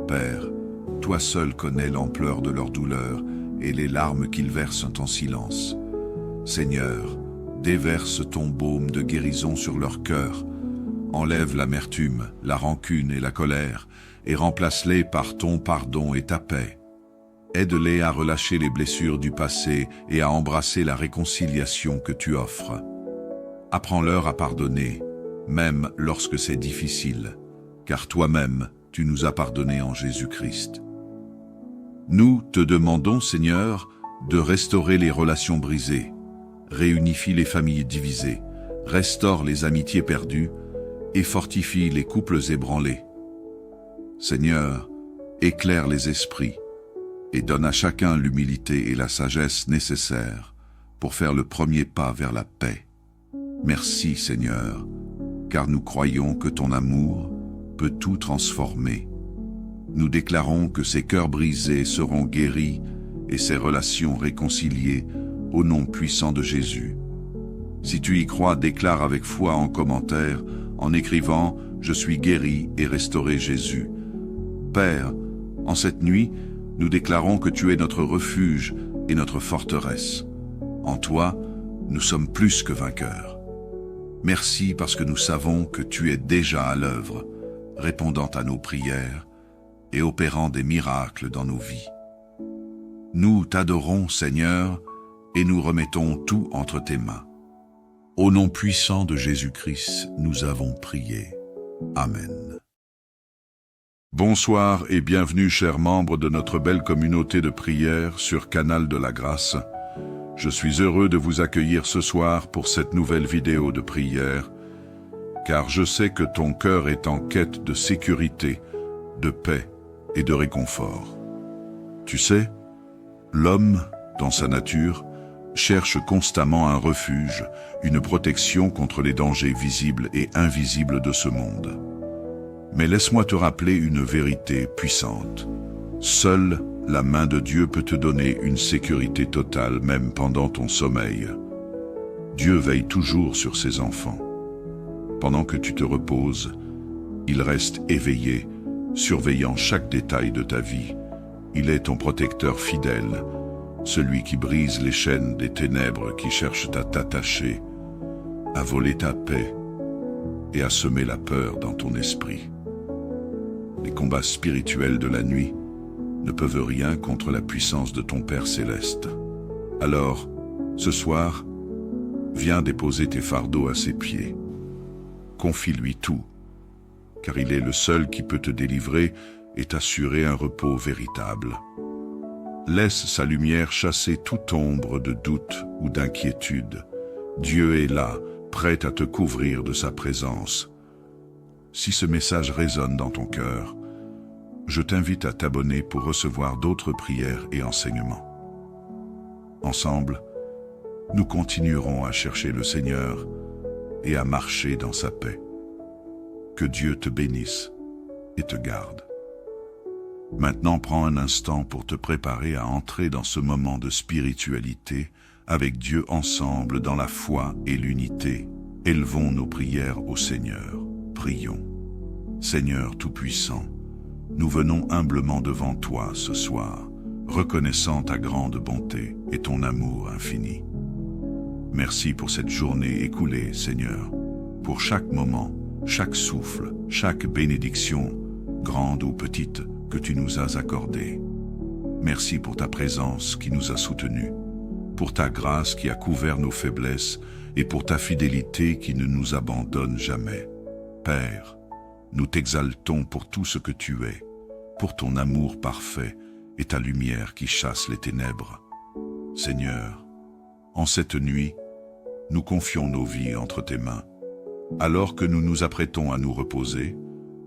Père, toi seul connais l'ampleur de leur douleur et les larmes qu'ils versent en silence. Seigneur, déverse ton baume de guérison sur leur cœur. Enlève l'amertume, la rancune et la colère et remplace-les par ton pardon et ta paix. Aide-les à relâcher les blessures du passé et à embrasser la réconciliation que tu offres. Apprends-leur à pardonner, même lorsque c'est difficile, car toi-même, tu nous as pardonné en Jésus-Christ. Nous te demandons, Seigneur, de restaurer les relations brisées, réunifie les familles divisées, restaure les amitiés perdues et fortifie les couples ébranlés. Seigneur, éclaire les esprits et donne à chacun l'humilité et la sagesse nécessaires pour faire le premier pas vers la paix. Merci, Seigneur, car nous croyons que ton amour peut tout transformer. Nous déclarons que ces cœurs brisés seront guéris et ces relations réconciliées au nom puissant de Jésus. Si tu y crois, déclare avec foi en commentaire, en écrivant « Je suis guéri et restauré Jésus ». Père, en cette nuit, nous déclarons que tu es notre refuge et notre forteresse. En toi, nous sommes plus que vainqueurs. Merci parce que nous savons que tu es déjà à l'œuvre, répondant à nos prières et opérant des miracles dans nos vies. Nous t'adorons, Seigneur, et nous remettons tout entre tes mains. Au nom puissant de Jésus-Christ, nous avons prié. Amen. Bonsoir et bienvenue, chers membres de notre belle communauté de prière sur Canal de la Grâce. Je suis heureux de vous accueillir ce soir pour cette nouvelle vidéo de prière, car je sais que ton cœur est en quête de sécurité, de paix et de réconfort. Tu sais, l'homme, dans sa nature, cherche constamment un refuge, une protection contre les dangers visibles et invisibles de ce monde. Mais laisse-moi te rappeler une vérité puissante. Seule la main de Dieu peut te donner une sécurité totale, même pendant ton sommeil. Dieu veille toujours sur ses enfants. Pendant que tu te reposes, il reste éveillé, surveillant chaque détail de ta vie. Il est ton protecteur fidèle, celui qui brise les chaînes des ténèbres qui cherchent à t'attacher, à voler ta paix et à semer la peur dans ton esprit. Les combats spirituels de la nuit ne peuvent rien contre la puissance de ton Père céleste. Alors, ce soir, viens déposer tes fardeaux à ses pieds. Confie-lui tout, car il est le seul qui peut te délivrer et t'assurer un repos véritable. Laisse sa lumière chasser toute ombre de doute ou d'inquiétude. Dieu est là, prêt à te couvrir de sa présence. Si ce message résonne dans ton cœur, je t'invite à t'abonner pour recevoir d'autres prières et enseignements. Ensemble, nous continuerons à chercher le Seigneur et à marcher dans sa paix. Que Dieu te bénisse et te garde. Maintenant, prends un instant pour te préparer à entrer dans ce moment de spiritualité avec Dieu ensemble dans la foi et l'unité. Élevons nos prières au Seigneur. Prions. Seigneur Tout-Puissant, nous venons humblement devant toi ce soir, reconnaissant ta grande bonté et ton amour infini. Merci pour cette journée écoulée, Seigneur, pour chaque moment, chaque souffle, chaque bénédiction, grande ou petite, que tu nous as accordée. Merci pour ta présence qui nous a soutenus, pour ta grâce qui a couvert nos faiblesses et pour ta fidélité qui ne nous abandonne jamais. Père, nous t'exaltons pour tout ce que tu es, pour ton amour parfait et ta lumière qui chasse les ténèbres. Seigneur, en cette nuit, nous confions nos vies entre tes mains. Alors que nous nous apprêtons à nous reposer,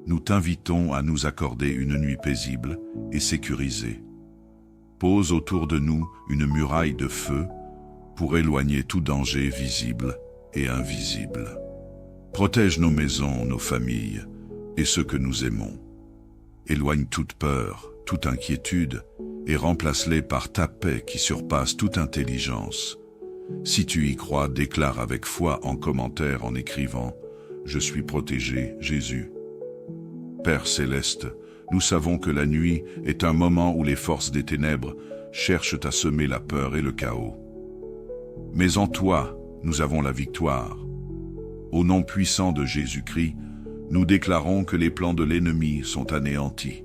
nous t'invitons à nous accorder une nuit paisible et sécurisée. Pose autour de nous une muraille de feu pour éloigner tout danger visible et invisible. Protège nos maisons, nos familles et ceux que nous aimons. Éloigne toute peur, toute inquiétude et remplace-les par ta paix qui surpasse toute intelligence. Si tu y crois, déclare avec foi en commentaire en écrivant « Je suis protégé, Jésus ». Père céleste, nous savons que la nuit est un moment où les forces des ténèbres cherchent à semer la peur et le chaos. Mais en toi, nous avons la victoire. Au nom puissant de Jésus-Christ, nous déclarons que les plans de l'ennemi sont anéantis.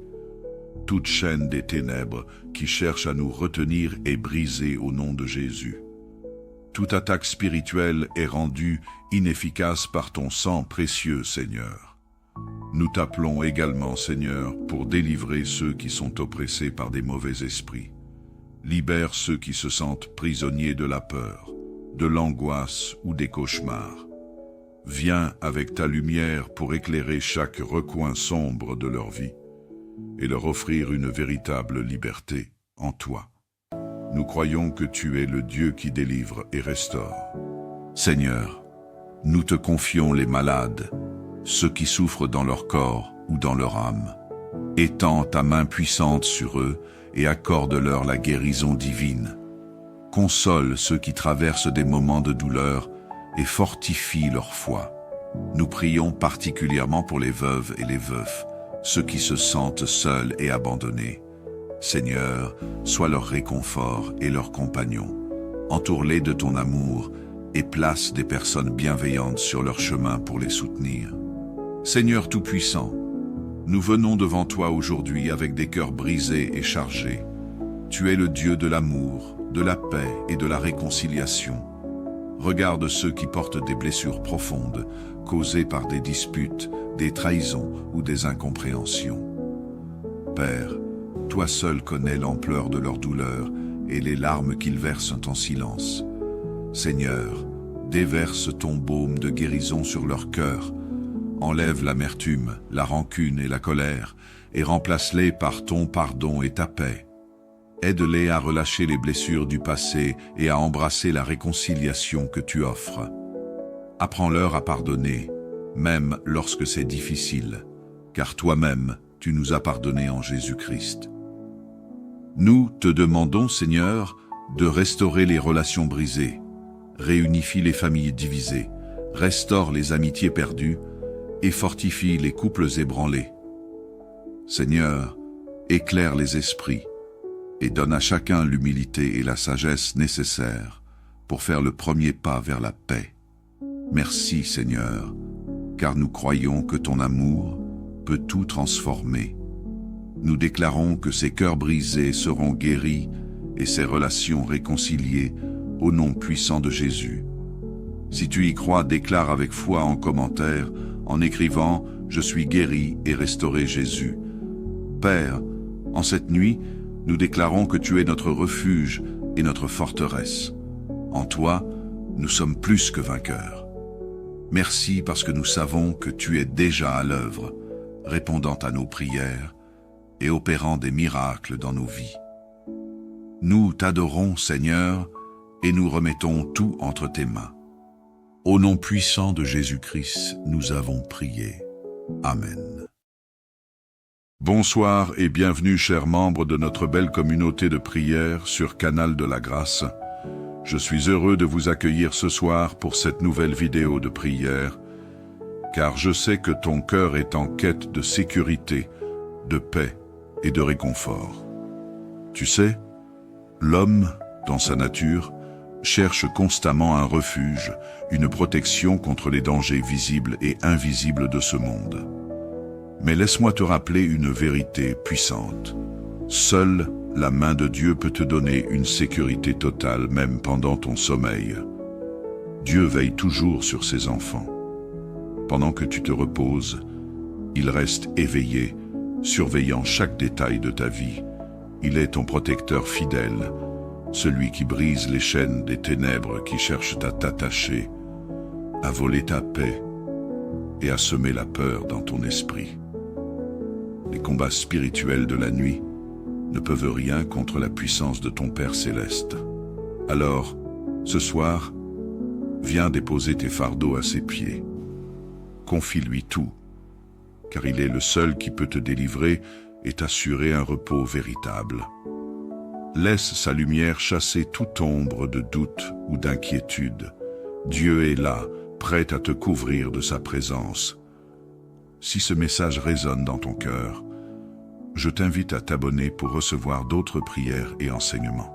Toute chaîne des ténèbres qui cherche à nous retenir est brisée au nom de Jésus. Toute attaque spirituelle est rendue inefficace par ton sang précieux, Seigneur. Nous t'appelons également, Seigneur, pour délivrer ceux qui sont oppressés par des mauvais esprits. Libère ceux qui se sentent prisonniers de la peur, de l'angoisse ou des cauchemars. Viens avec ta lumière pour éclairer chaque recoin sombre de leur vie et leur offrir une véritable liberté en toi. Nous croyons que tu es le Dieu qui délivre et restaure. Seigneur, nous te confions les malades, ceux qui souffrent dans leur corps ou dans leur âme. Étends ta main puissante sur eux et accorde-leur la guérison divine. Console ceux qui traversent des moments de douleur et fortifie leur foi. Nous prions particulièrement pour les veuves et les veufs, ceux qui se sentent seuls et abandonnés. Seigneur, sois leur réconfort et leur compagnon. Entoure-les de ton amour et place des personnes bienveillantes sur leur chemin pour les soutenir. Seigneur Tout-Puissant, nous venons devant toi aujourd'hui avec des cœurs brisés et chargés. Tu es le Dieu de l'amour, de la paix et de la réconciliation. Regarde ceux qui portent des blessures profondes, causées par des disputes, des trahisons ou des incompréhensions. Père, toi seul connais l'ampleur de leur douleur et les larmes qu'ils versent en silence. Seigneur, déverse ton baume de guérison sur leur cœur. Enlève l'amertume, la rancune et la colère, et remplace-les par ton pardon et ta paix. Aide-les à relâcher les blessures du passé et à embrasser la réconciliation que tu offres. Apprends-leur à pardonner, même lorsque c'est difficile, car toi-même, tu nous as pardonné en Jésus-Christ. Nous te demandons, Seigneur, de restaurer les relations brisées, réunifie les familles divisées, restaure les amitiés perdues et fortifie les couples ébranlés. Seigneur, éclaire les esprits et donne à chacun l'humilité et la sagesse nécessaires pour faire le premier pas vers la paix. Merci, Seigneur, car nous croyons que ton amour peut tout transformer. Nous déclarons que ces cœurs brisés seront guéris et ces relations réconciliées au nom puissant de Jésus. Si tu y crois, déclare avec foi en commentaire, en écrivant « Je suis guéri et restauré Jésus ». Père, en cette nuit, nous déclarons que tu es notre refuge et notre forteresse. En toi, nous sommes plus que vainqueurs. Merci parce que nous savons que tu es déjà à l'œuvre, répondant à nos prières et opérant des miracles dans nos vies. Nous t'adorons, Seigneur, et nous remettons tout entre tes mains. Au nom puissant de Jésus-Christ, nous avons prié. Amen. Bonsoir et bienvenue, chers membres de notre belle communauté de prière sur Canal de la Grâce. Je suis heureux de vous accueillir ce soir pour cette nouvelle vidéo de prière, car je sais que ton cœur est en quête de sécurité, de paix et de réconfort. Tu sais, l'homme, dans sa nature, cherche constamment un refuge, une protection contre les dangers visibles et invisibles de ce monde. Mais laisse-moi te rappeler une vérité puissante. Seule la main de Dieu peut te donner une sécurité totale, même pendant ton sommeil. Dieu veille toujours sur ses enfants. Pendant que tu te reposes, il reste éveillé, surveillant chaque détail de ta vie. Il est ton protecteur fidèle, celui qui brise les chaînes des ténèbres qui cherchent à t'attacher, à voler ta paix et à semer la peur dans ton esprit. Les combats spirituels de la nuit ne peuvent rien contre la puissance de ton Père céleste. Alors, ce soir, viens déposer tes fardeaux à ses pieds. Confie-lui tout, car il est le seul qui peut te délivrer et t'assurer un repos véritable. Laisse sa lumière chasser toute ombre de doute ou d'inquiétude. Dieu est là, prêt à te couvrir de sa présence. Si ce message résonne dans ton cœur, je t'invite à t'abonner pour recevoir d'autres prières et enseignements.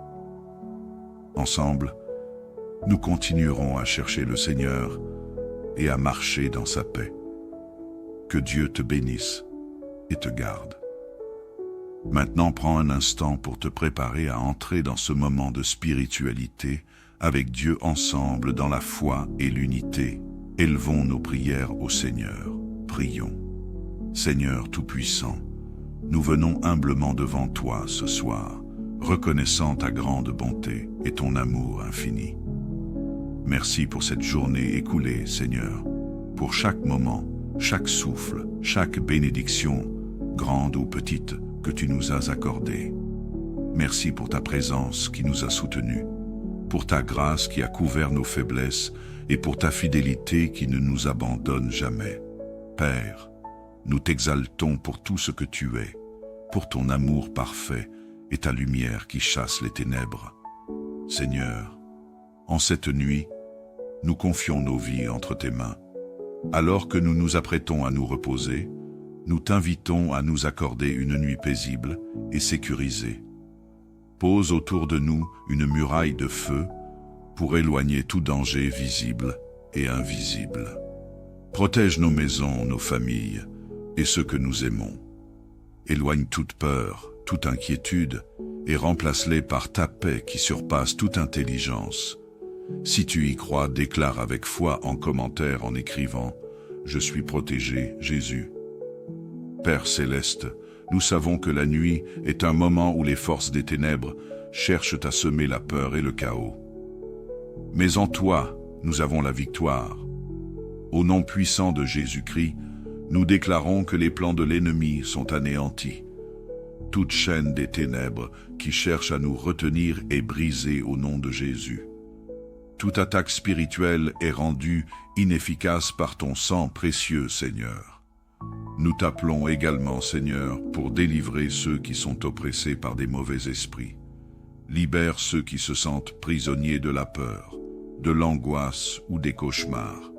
Ensemble, nous continuerons à chercher le Seigneur et à marcher dans sa paix. Que Dieu te bénisse et te garde. Maintenant, prends un instant pour te préparer à entrer dans ce moment de spiritualité avec Dieu ensemble dans la foi et l'unité. Élevons nos prières au Seigneur. Prions. Seigneur Tout-Puissant, nous venons humblement devant toi ce soir, reconnaissant ta grande bonté et ton amour infini. Merci pour cette journée écoulée, Seigneur, pour chaque moment, chaque souffle, chaque bénédiction, grande ou petite, que tu nous as accordée. Merci pour ta présence qui nous a soutenus, pour ta grâce qui a couvert nos faiblesses et pour ta fidélité qui ne nous abandonne jamais. Père, nous t'exaltons pour tout ce que tu es, pour ton amour parfait et ta lumière qui chasse les ténèbres. Seigneur, en cette nuit, nous confions nos vies entre tes mains. Alors que nous nous apprêtons à nous reposer, nous t'invitons à nous accorder une nuit paisible et sécurisée. Pose autour de nous une muraille de feu pour éloigner tout danger visible et invisible. Protège nos maisons, nos familles et ceux que nous aimons. Éloigne toute peur, toute inquiétude et remplace-les par ta paix qui surpasse toute intelligence. Si tu y crois, déclare avec foi en commentaire en écrivant « Je suis protégé, Jésus ». Père céleste, nous savons que la nuit est un moment où les forces des ténèbres cherchent à semer la peur et le chaos. Mais en toi, nous avons la victoire. Au nom puissant de Jésus-Christ, nous déclarons que les plans de l'ennemi sont anéantis. Toute chaîne des ténèbres qui cherche à nous retenir est brisée au nom de Jésus. Toute attaque spirituelle est rendue inefficace par ton sang précieux, Seigneur. Nous t'appelons également, Seigneur, pour délivrer ceux qui sont oppressés par des mauvais esprits. Libère ceux qui se sentent prisonniers de la peur, de l'angoisse ou des cauchemars.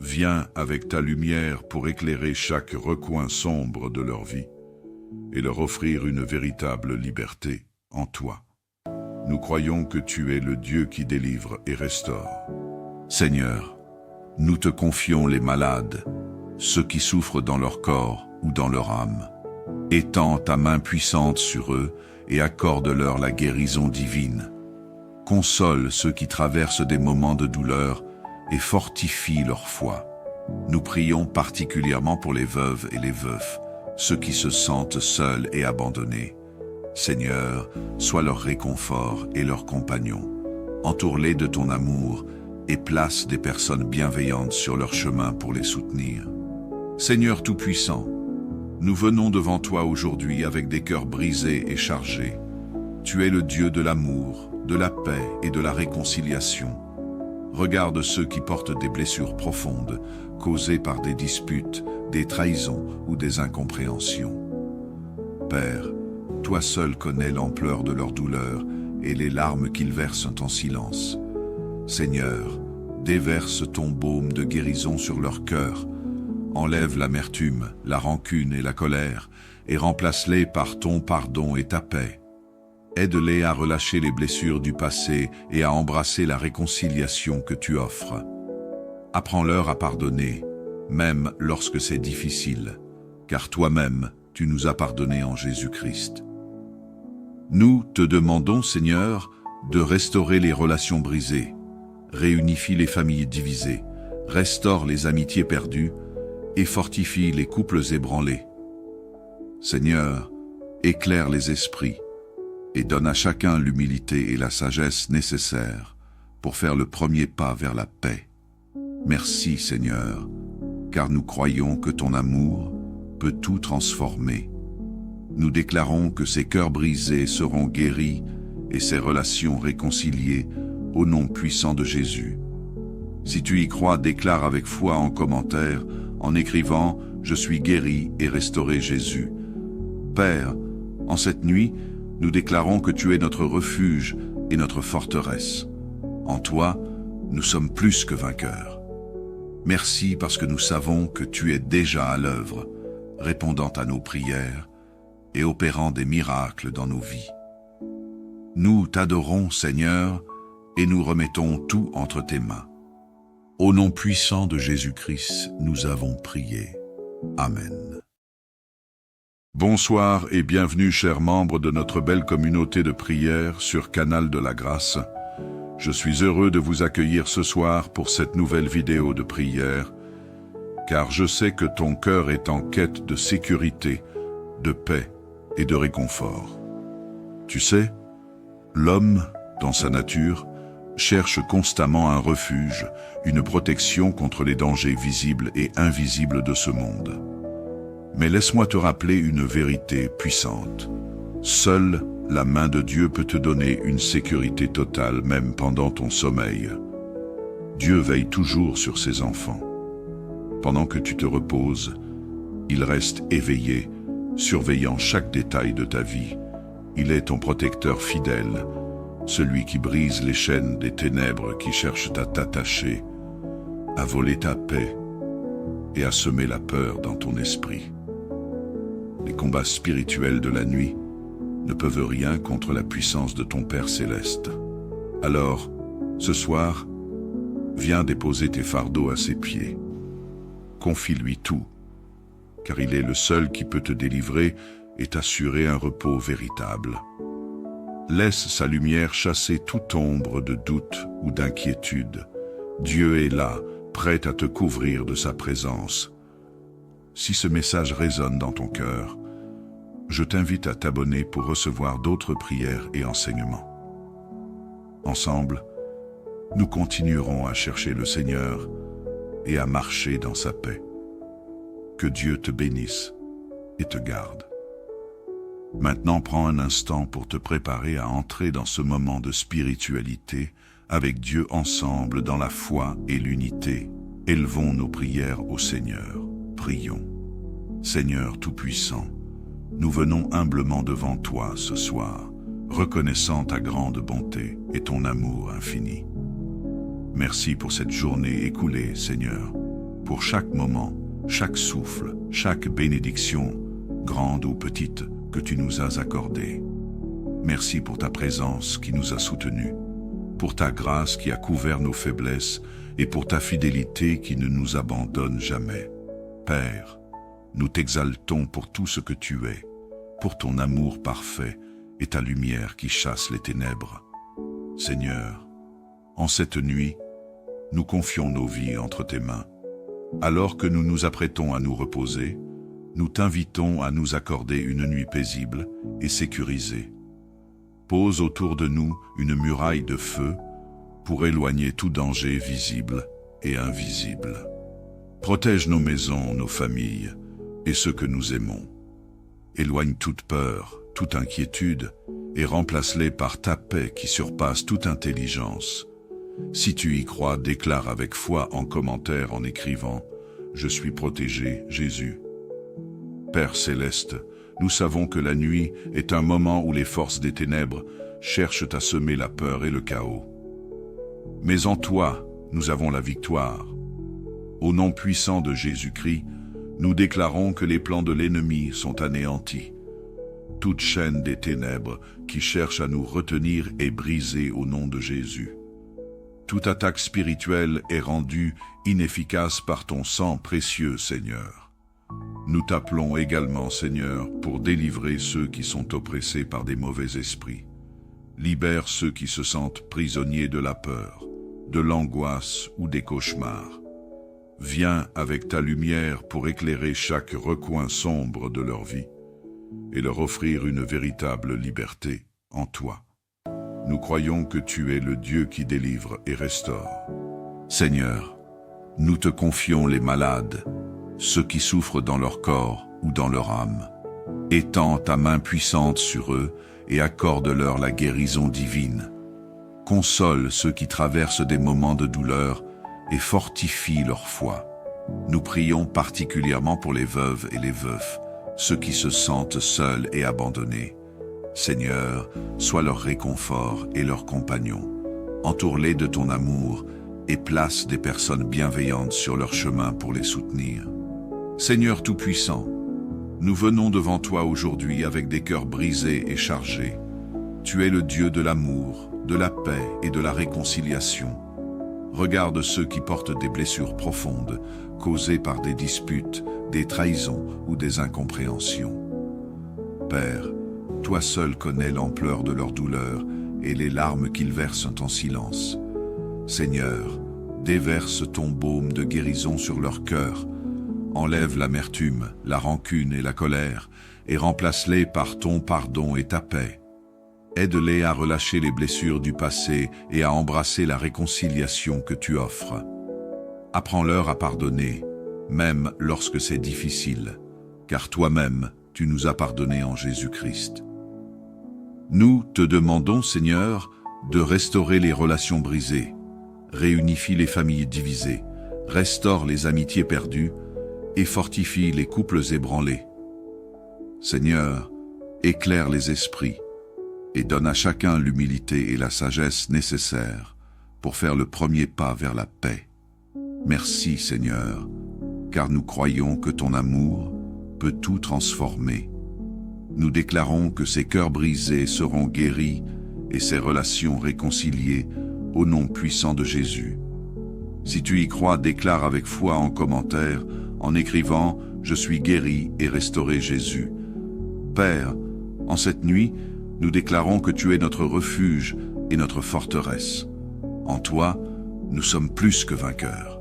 Viens avec ta lumière pour éclairer chaque recoin sombre de leur vie et leur offrir une véritable liberté en toi. Nous croyons que tu es le Dieu qui délivre et restaure. Seigneur, nous te confions les malades, ceux qui souffrent dans leur corps ou dans leur âme. Étends ta main puissante sur eux et accorde-leur la guérison divine. Console ceux qui traversent des moments de douleur et fortifie leur foi. Nous prions particulièrement pour les veuves et les veufs, ceux qui se sentent seuls et abandonnés. Seigneur, sois leur réconfort et leur compagnon. Entoure-les de ton amour et place des personnes bienveillantes sur leur chemin pour les soutenir. Seigneur Tout-Puissant, nous venons devant toi aujourd'hui avec des cœurs brisés et chargés. Tu es le Dieu de l'amour, de la paix et de la réconciliation. Regarde ceux qui portent des blessures profondes, causées par des disputes, des trahisons ou des incompréhensions. Père, toi seul connais l'ampleur de leur douleur et les larmes qu'ils versent en silence. Seigneur, déverse ton baume de guérison sur leur cœur. Enlève l'amertume, la rancune et la colère et remplace-les par ton pardon et ta paix. Aide-les à relâcher les blessures du passé et à embrasser la réconciliation que tu offres. Apprends-leur à pardonner, même lorsque c'est difficile, car toi-même, tu nous as pardonné en Jésus-Christ. Nous te demandons, Seigneur, de restaurer les relations brisées, réunifie les familles divisées, restaure les amitiés perdues et fortifie les couples ébranlés. Seigneur, éclaire les esprits et donne à chacun l'humilité et la sagesse nécessaires pour faire le premier pas vers la paix. Merci, Seigneur, car nous croyons que ton amour peut tout transformer. Nous déclarons que ces cœurs brisés seront guéris et ces relations réconciliées au nom puissant de Jésus. Si tu y crois, déclare avec foi en commentaire en écrivant « Je suis guéri et restauré Jésus ». Père, en cette nuit, nous déclarons que tu es notre refuge et notre forteresse. En toi, nous sommes plus que vainqueurs. Merci parce que nous savons que tu es déjà à l'œuvre, répondant à nos prières et opérant des miracles dans nos vies. Nous t'adorons, Seigneur, et nous remettons tout entre tes mains. Au nom puissant de Jésus-Christ, nous avons prié. Amen. Bonsoir et bienvenue, chers membres de notre belle communauté de prière sur Canal de la Grâce. Je suis heureux de vous accueillir ce soir pour cette nouvelle vidéo de prière, car je sais que ton cœur est en quête de sécurité, de paix et de réconfort. Tu sais, l'homme, dans sa nature, cherche constamment un refuge, une protection contre les dangers visibles et invisibles de ce monde. Mais laisse-moi te rappeler une vérité puissante. Seule la main de Dieu peut te donner une sécurité totale, même pendant ton sommeil. Dieu veille toujours sur ses enfants. Pendant que tu te reposes, il reste éveillé, surveillant chaque détail de ta vie. Il est ton protecteur fidèle, celui qui brise les chaînes des ténèbres qui cherchent à t'attacher, à voler ta paix et à semer la peur dans ton esprit. Les combats spirituels de la nuit ne peuvent rien contre la puissance de ton Père céleste. Alors, ce soir, viens déposer tes fardeaux à ses pieds. Confie-lui tout, car il est le seul qui peut te délivrer et t'assurer un repos véritable. Laisse sa lumière chasser toute ombre de doute ou d'inquiétude. Dieu est là, prêt à te couvrir de sa présence. Si ce message résonne dans ton cœur, je t'invite à t'abonner pour recevoir d'autres prières et enseignements. Ensemble, nous continuerons à chercher le Seigneur et à marcher dans sa paix. Que Dieu te bénisse et te garde. Maintenant, prends un instant pour te préparer à entrer dans ce moment de spiritualité avec Dieu ensemble dans la foi et l'unité. Élevons nos prières au Seigneur. Prions. Seigneur Tout-Puissant, nous venons humblement devant toi ce soir, reconnaissant ta grande bonté et ton amour infini. Merci pour cette journée écoulée, Seigneur, pour chaque moment, chaque souffle, chaque bénédiction, grande ou petite, que tu nous as accordée. Merci pour ta présence qui nous a soutenus, pour ta grâce qui a couvert nos faiblesses et pour ta fidélité qui ne nous abandonne jamais. Père, nous t'exaltons pour tout ce que tu es, pour ton amour parfait et ta lumière qui chasse les ténèbres. Seigneur, en cette nuit, nous confions nos vies entre tes mains. Alors que nous nous apprêtons à nous reposer, nous t'invitons à nous accorder une nuit paisible et sécurisée. Pose autour de nous une muraille de feu pour éloigner tout danger visible et invisible. Protège nos maisons, nos familles et ceux que nous aimons. Éloigne toute peur, toute inquiétude et remplace-les par ta paix qui surpasse toute intelligence. Si tu y crois, déclare avec foi en commentaire en écrivant « Je suis protégé, Jésus ». Père céleste, nous savons que la nuit est un moment où les forces des ténèbres cherchent à semer la peur et le chaos. Mais en toi, nous avons la victoire. Au nom puissant de Jésus-Christ, nous déclarons que les plans de l'ennemi sont anéantis. Toute chaîne des ténèbres qui cherche à nous retenir est brisée au nom de Jésus. Toute attaque spirituelle est rendue inefficace par ton sang précieux, Seigneur. Nous t'appelons également, Seigneur, pour délivrer ceux qui sont oppressés par des mauvais esprits. Libère ceux qui se sentent prisonniers de la peur, de l'angoisse ou des cauchemars. Viens avec ta lumière pour éclairer chaque recoin sombre de leur vie et leur offrir une véritable liberté en toi. Nous croyons que tu es le Dieu qui délivre et restaure. Seigneur, nous te confions les malades, ceux qui souffrent dans leur corps ou dans leur âme. Étends ta main puissante sur eux et accorde-leur la guérison divine. Console ceux qui traversent des moments de douleur et fortifie leur foi. Nous prions particulièrement pour les veuves et les veufs, ceux qui se sentent seuls et abandonnés. Seigneur, sois leur réconfort et leur compagnon. Entoure-les de ton amour et place des personnes bienveillantes sur leur chemin pour les soutenir. Seigneur Tout-Puissant, nous venons devant toi aujourd'hui avec des cœurs brisés et chargés. Tu es le Dieu de l'amour, de la paix et de la réconciliation. Regarde ceux qui portent des blessures profondes, causées par des disputes, des trahisons ou des incompréhensions. Père, toi seul connais l'ampleur de leur douleur et les larmes qu'ils versent en silence. Seigneur, déverse ton baume de guérison sur leur cœur. Enlève l'amertume, la rancune et la colère et remplace-les par ton pardon et ta paix. Aide-les à relâcher les blessures du passé et à embrasser la réconciliation que tu offres. Apprends-leur à pardonner, même lorsque c'est difficile, car toi-même, tu nous as pardonné en Jésus-Christ. Nous te demandons, Seigneur, de restaurer les relations brisées, réunifie les familles divisées, restaure les amitiés perdues et fortifie les couples ébranlés. Seigneur, éclaire les esprits et donne à chacun l'humilité et la sagesse nécessaires pour faire le premier pas vers la paix. Merci, Seigneur, car nous croyons que ton amour peut tout transformer. Nous déclarons que ces cœurs brisés seront guéris et ces relations réconciliées au nom puissant de Jésus. Si tu y crois, déclare avec foi en commentaire, en écrivant « Je suis guéri et restauré Jésus ». Père, en cette nuit, nous déclarons que tu es notre refuge et notre forteresse. En toi, nous sommes plus que vainqueurs.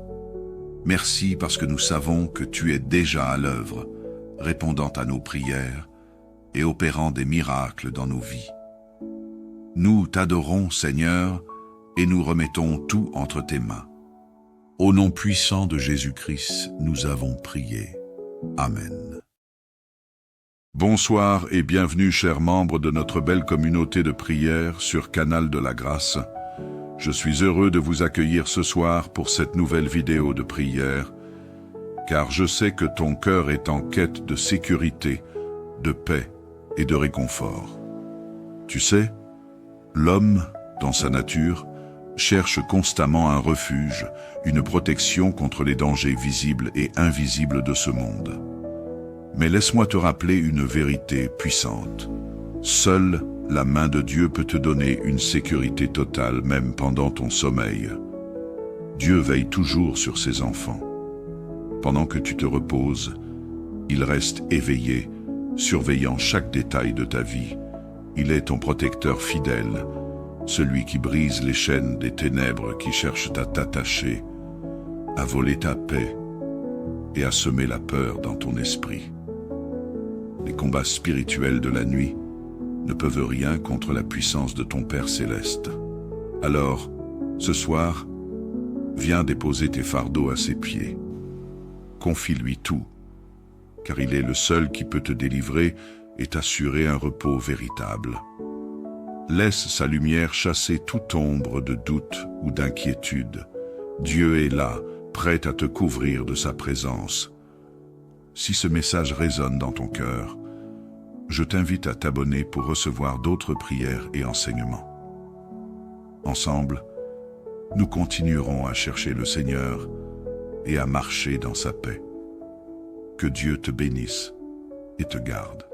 Merci parce que nous savons que tu es déjà à l'œuvre, répondant à nos prières et opérant des miracles dans nos vies. Nous t'adorons, Seigneur, et nous remettons tout entre tes mains. Au nom puissant de Jésus-Christ, nous avons prié. Amen. Bonsoir et bienvenue, chers membres de notre belle communauté de prière sur Canal de la Grâce. Je suis heureux de vous accueillir ce soir pour cette nouvelle vidéo de prière, car je sais que ton cœur est en quête de sécurité, de paix et de réconfort. Tu sais, l'homme, dans sa nature, cherche constamment un refuge, une protection contre les dangers visibles et invisibles de ce monde. Mais laisse-moi te rappeler une vérité puissante. Seule la main de Dieu peut te donner une sécurité totale, même pendant ton sommeil. Dieu veille toujours sur ses enfants. Pendant que tu te reposes, il reste éveillé, surveillant chaque détail de ta vie. Il est ton protecteur fidèle, celui qui brise les chaînes des ténèbres qui cherchent à t'attacher, à voler ta paix et à semer la peur dans ton esprit. Les combats spirituels de la nuit ne peuvent rien contre la puissance de ton Père céleste. Alors, ce soir, viens déposer tes fardeaux à ses pieds. Confie-lui tout, car il est le seul qui peut te délivrer et t'assurer un repos véritable. Laisse sa lumière chasser toute ombre de doute ou d'inquiétude. Dieu est là, prêt à te couvrir de sa présence. Si ce message résonne dans ton cœur, je t'invite à t'abonner pour recevoir d'autres prières et enseignements. Ensemble, nous continuerons à chercher le Seigneur et à marcher dans sa paix. Que Dieu te bénisse et te garde.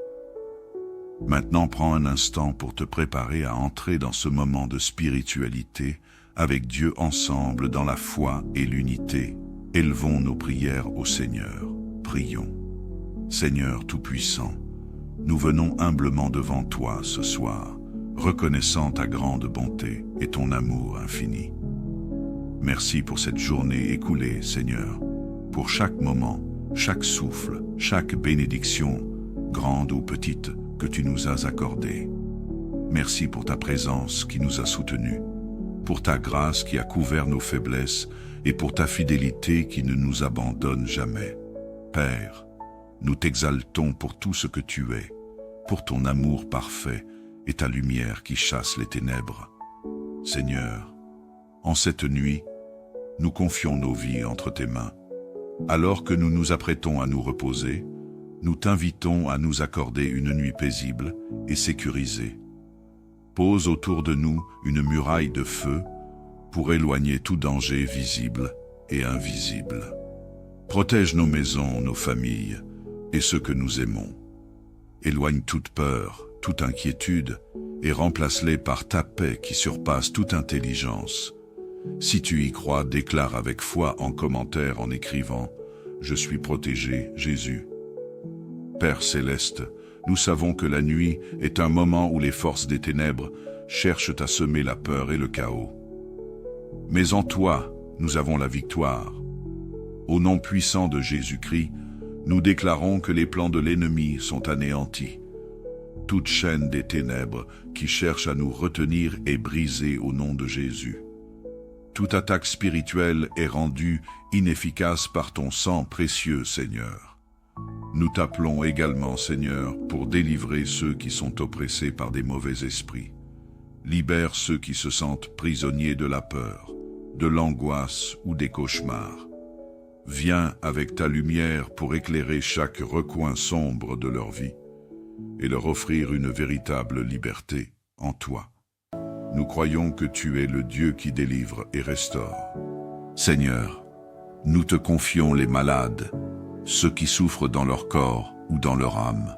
Maintenant, prends un instant pour te préparer à entrer dans ce moment de spiritualité avec Dieu ensemble dans la foi et l'unité. Élevons nos prières au Seigneur. Prions. Seigneur Tout-Puissant, nous venons humblement devant toi ce soir, reconnaissant ta grande bonté et ton amour infini. Merci pour cette journée écoulée, Seigneur, pour chaque moment, chaque souffle, chaque bénédiction, grande ou petite, que tu nous as accordée. Merci pour ta présence qui nous a soutenus, pour ta grâce qui a couvert nos faiblesses et pour ta fidélité qui ne nous abandonne jamais. Père, nous t'exaltons pour tout ce que tu es, pour ton amour parfait et ta lumière qui chasse les ténèbres. Seigneur, en cette nuit, nous confions nos vies entre tes mains. Alors que nous nous apprêtons à nous reposer, nous t'invitons à nous accorder une nuit paisible et sécurisée. Pose autour de nous une muraille de feu pour éloigner tout danger visible et invisible. Protège nos maisons, nos familles et ceux que nous aimons. Éloigne toute peur, toute inquiétude et remplace-les par ta paix qui surpasse toute intelligence. Si tu y crois, déclare avec foi en commentaire en écrivant « Je suis protégé, Jésus ». Père céleste, nous savons que la nuit est un moment où les forces des ténèbres cherchent à semer la peur et le chaos. Mais en toi, nous avons la victoire. Au nom puissant de Jésus-Christ, nous déclarons que les plans de l'ennemi sont anéantis. Toute chaîne des ténèbres qui cherche à nous retenir est brisée au nom de Jésus. Toute attaque spirituelle est rendue inefficace par ton sang précieux, Seigneur. Nous t'appelons également, Seigneur, pour délivrer ceux qui sont oppressés par des mauvais esprits. Libère ceux qui se sentent prisonniers de la peur, de l'angoisse ou des cauchemars. Viens avec ta lumière pour éclairer chaque recoin sombre de leur vie et leur offrir une véritable liberté en toi. Nous croyons que tu es le Dieu qui délivre et restaure. Seigneur, nous te confions les malades, ceux qui souffrent dans leur corps ou dans leur âme.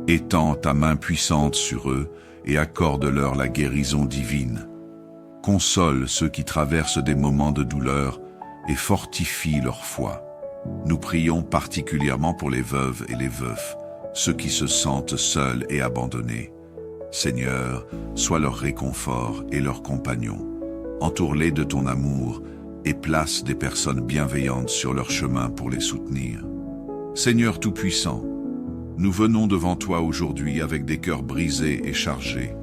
Étends ta main puissante sur eux et accorde-leur la guérison divine. Console ceux qui traversent des moments de douleur et fortifie leur foi. Nous prions particulièrement pour les veuves et les veufs, ceux qui se sentent seuls et abandonnés. Seigneur, sois leur réconfort et leur compagnon. Entoure-les de ton amour et place des personnes bienveillantes sur leur chemin pour les soutenir. Seigneur Tout-Puissant, nous venons devant toi aujourd'hui avec des cœurs brisés et chargés.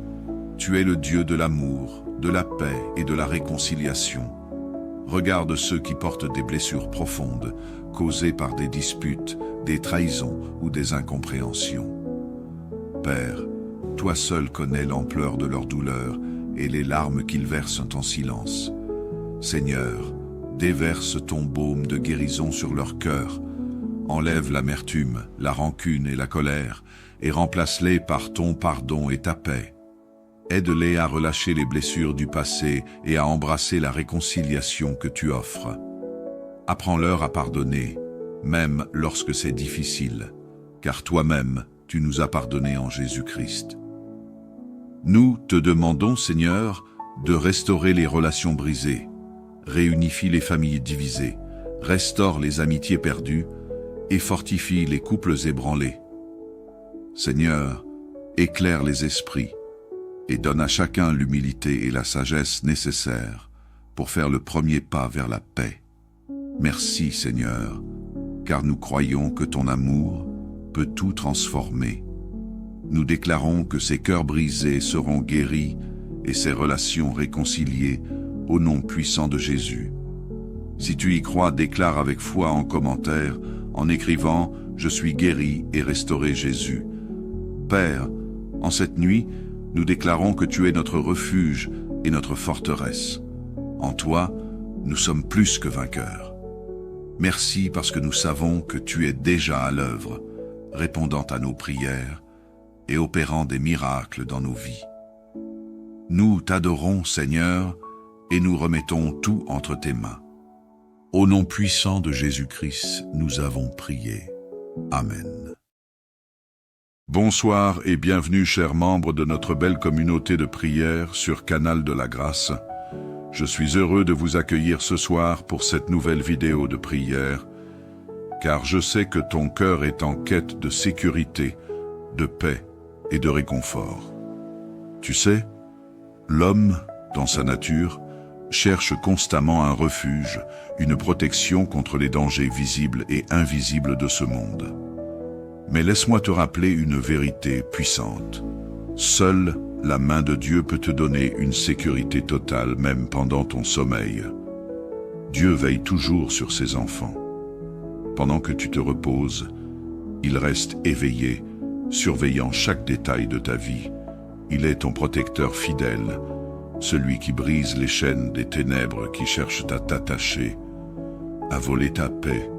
Tu es le Dieu de l'amour, de la paix et de la réconciliation. Regarde ceux qui portent des blessures profondes, causées par des disputes, des trahisons ou des incompréhensions. Père, toi seul connais l'ampleur de leur douleur et les larmes qu'ils versent en silence. Seigneur, déverse ton baume de guérison sur leur cœur. Enlève l'amertume, la rancune et la colère, et remplace-les par ton pardon et ta paix. Aide-les à relâcher les blessures du passé et à embrasser la réconciliation que tu offres. Apprends-leur à pardonner, même lorsque c'est difficile, car toi-même, tu nous as pardonné en Jésus-Christ. Nous te demandons, Seigneur, de restaurer les relations brisées, réunifie les familles divisées, restaure les amitiés perdues et fortifie les couples ébranlés. Seigneur, éclaire les esprits et donne à chacun l'humilité et la sagesse nécessaires pour faire le premier pas vers la paix. Merci, Seigneur, car nous croyons que ton amour peut tout transformer. Nous déclarons que ces cœurs brisés seront guéris et ces relations réconciliées au nom puissant de Jésus. Si tu y crois, déclare avec foi en commentaire, en écrivant « Je suis guéri et restauré Jésus ». Père, en cette nuit, nous déclarons que tu es notre refuge et notre forteresse. En toi, nous sommes plus que vainqueurs. Merci parce que nous savons que tu es déjà à l'œuvre, répondant à nos prières et opérant des miracles dans nos vies. Nous t'adorons, Seigneur, et nous remettons tout entre tes mains. Au nom puissant de Jésus-Christ, nous avons prié. Amen. Bonsoir et bienvenue, chers membres de notre belle communauté de prière sur Canal de la Grâce. Je suis heureux de vous accueillir ce soir pour cette nouvelle vidéo de prière, car je sais que ton cœur est en quête de sécurité, de paix et de réconfort. Tu sais, l'homme, dans sa nature, cherche constamment un refuge, une protection contre les dangers visibles et invisibles de ce monde. Mais laisse-moi te rappeler une vérité puissante. Seule la main de Dieu peut te donner une sécurité totale, même pendant ton sommeil. Dieu veille toujours sur ses enfants. Pendant que tu te reposes, il reste éveillé, surveillant chaque détail de ta vie. Il est ton protecteur fidèle, celui qui brise les chaînes des ténèbres qui cherchent à t'attacher, à voler ta paix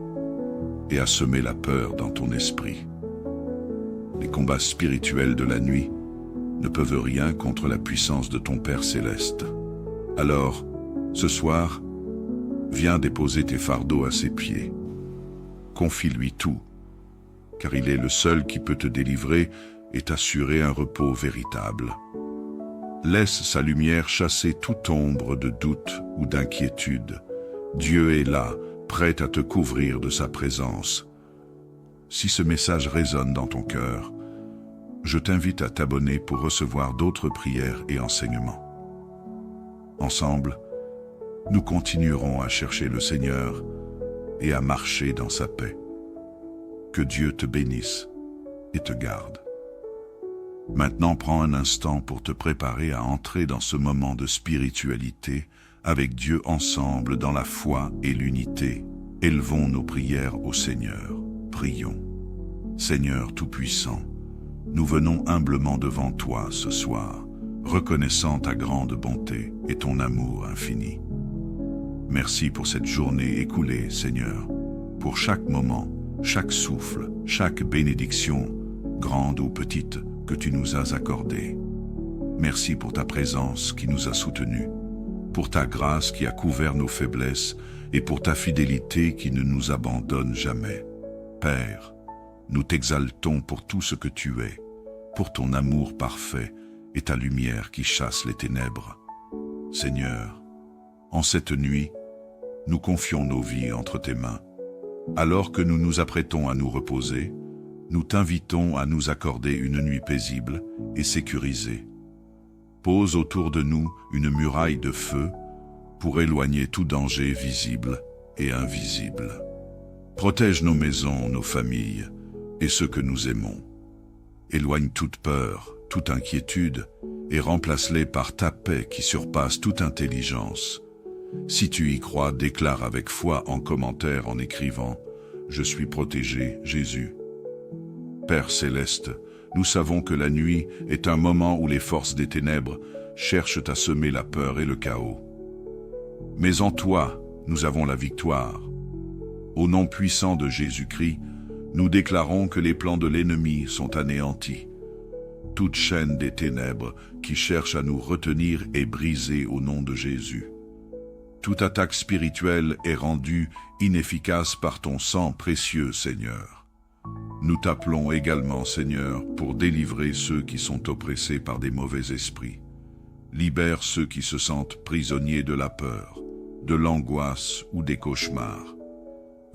et à semer la peur dans ton esprit. Les combats spirituels de la nuit ne peuvent rien contre la puissance de ton Père céleste. Alors, ce soir, viens déposer tes fardeaux à ses pieds. Confie-lui tout, car il est le seul qui peut te délivrer et t'assurer un repos véritable. Laisse sa lumière chasser toute ombre de doute ou d'inquiétude. Dieu est là, prêt à te couvrir de sa présence. Si ce message résonne dans ton cœur, je t'invite à t'abonner pour recevoir d'autres prières et enseignements. Ensemble, nous continuerons à chercher le Seigneur et à marcher dans sa paix. Que Dieu te bénisse et te garde. Maintenant, prends un instant pour te préparer à entrer dans ce moment de spiritualité avec Dieu ensemble dans la foi et l'unité. Élevons nos prières au Seigneur. Prions. Seigneur Tout-Puissant, nous venons humblement devant toi ce soir, reconnaissant ta grande bonté et ton amour infini. Merci pour cette journée écoulée, Seigneur, pour chaque moment, chaque souffle, chaque bénédiction, grande ou petite, que tu nous as accordée. Merci pour ta présence qui nous a soutenus, pour ta grâce qui a couvert nos faiblesses et pour ta fidélité qui ne nous abandonne jamais. Père, nous t'exaltons pour tout ce que tu es. pour ton amour parfait et ta lumière qui chasse les ténèbres. Seigneur, en cette nuit, nous confions nos vies entre tes mains. Alors que nous nous apprêtons à nous reposer, nous t'invitons à nous accorder une nuit paisible et sécurisée. Pose autour de nous une muraille de feu pour éloigner tout danger visible et invisible. Protège nos maisons, nos familles et ceux que nous aimons. Éloigne toute peur, toute inquiétude et remplace-les par ta paix qui surpasse toute intelligence. Si tu y crois, déclare avec foi en commentaire en écrivant « Je suis protégé, Jésus ». Père céleste, nous savons que la nuit est un moment où les forces des ténèbres cherchent à semer la peur et le chaos. Mais en toi, nous avons la victoire. Au nom puissant de Jésus-Christ, nous déclarons que les plans de l'ennemi sont anéantis. Toute chaîne des ténèbres qui cherche à nous retenir est brisée au nom de Jésus. Toute attaque spirituelle est rendue inefficace par ton sang précieux, Seigneur. Nous t'appelons également, Seigneur, pour délivrer ceux qui sont oppressés par des mauvais esprits. Libère ceux qui se sentent prisonniers de la peur, de l'angoisse ou des cauchemars.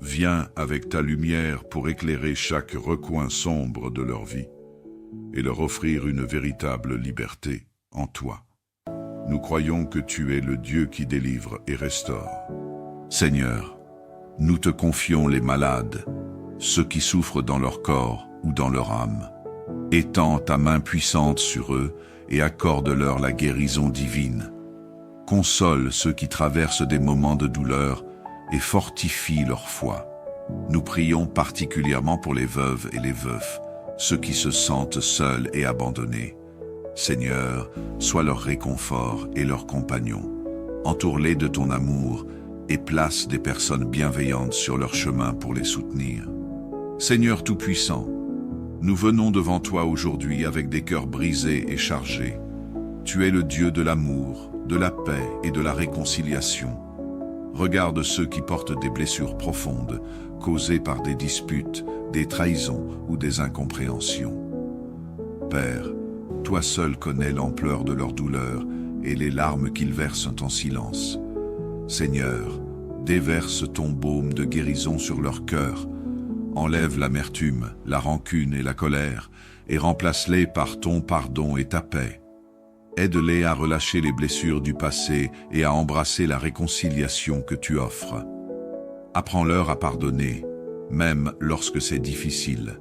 Viens avec ta lumière pour éclairer chaque recoin sombre de leur vie et leur offrir une véritable liberté en toi. Nous croyons que tu es le Dieu qui délivre et restaure. Seigneur, nous te confions les malades, ceux qui souffrent dans leur corps ou dans leur âme. Étends ta main puissante sur eux et accorde-leur la guérison divine. Console ceux qui traversent des moments de douleur et fortifie leur foi. Nous prions particulièrement pour les veuves et les veufs, ceux qui se sentent seuls et abandonnés. Seigneur, sois leur réconfort et leur compagnon. Entoure-les de ton amour et place des personnes bienveillantes sur leur chemin pour les soutenir. Seigneur Tout-Puissant, nous venons devant toi aujourd'hui avec des cœurs brisés et chargés. Tu es le Dieu de l'amour, de la paix et de la réconciliation. Regarde ceux qui portent des blessures profondes, causées par des disputes, des trahisons ou des incompréhensions. Père, toi seul connais l'ampleur de leur douleur et les larmes qu'ils versent en silence. Seigneur, déverse ton baume de guérison sur leur cœur. Enlève l'amertume, la rancune et la colère et remplace-les par ton pardon et ta paix. Aide-les à relâcher les blessures du passé et à embrasser la réconciliation que tu offres. Apprends-leur à pardonner, même lorsque c'est difficile,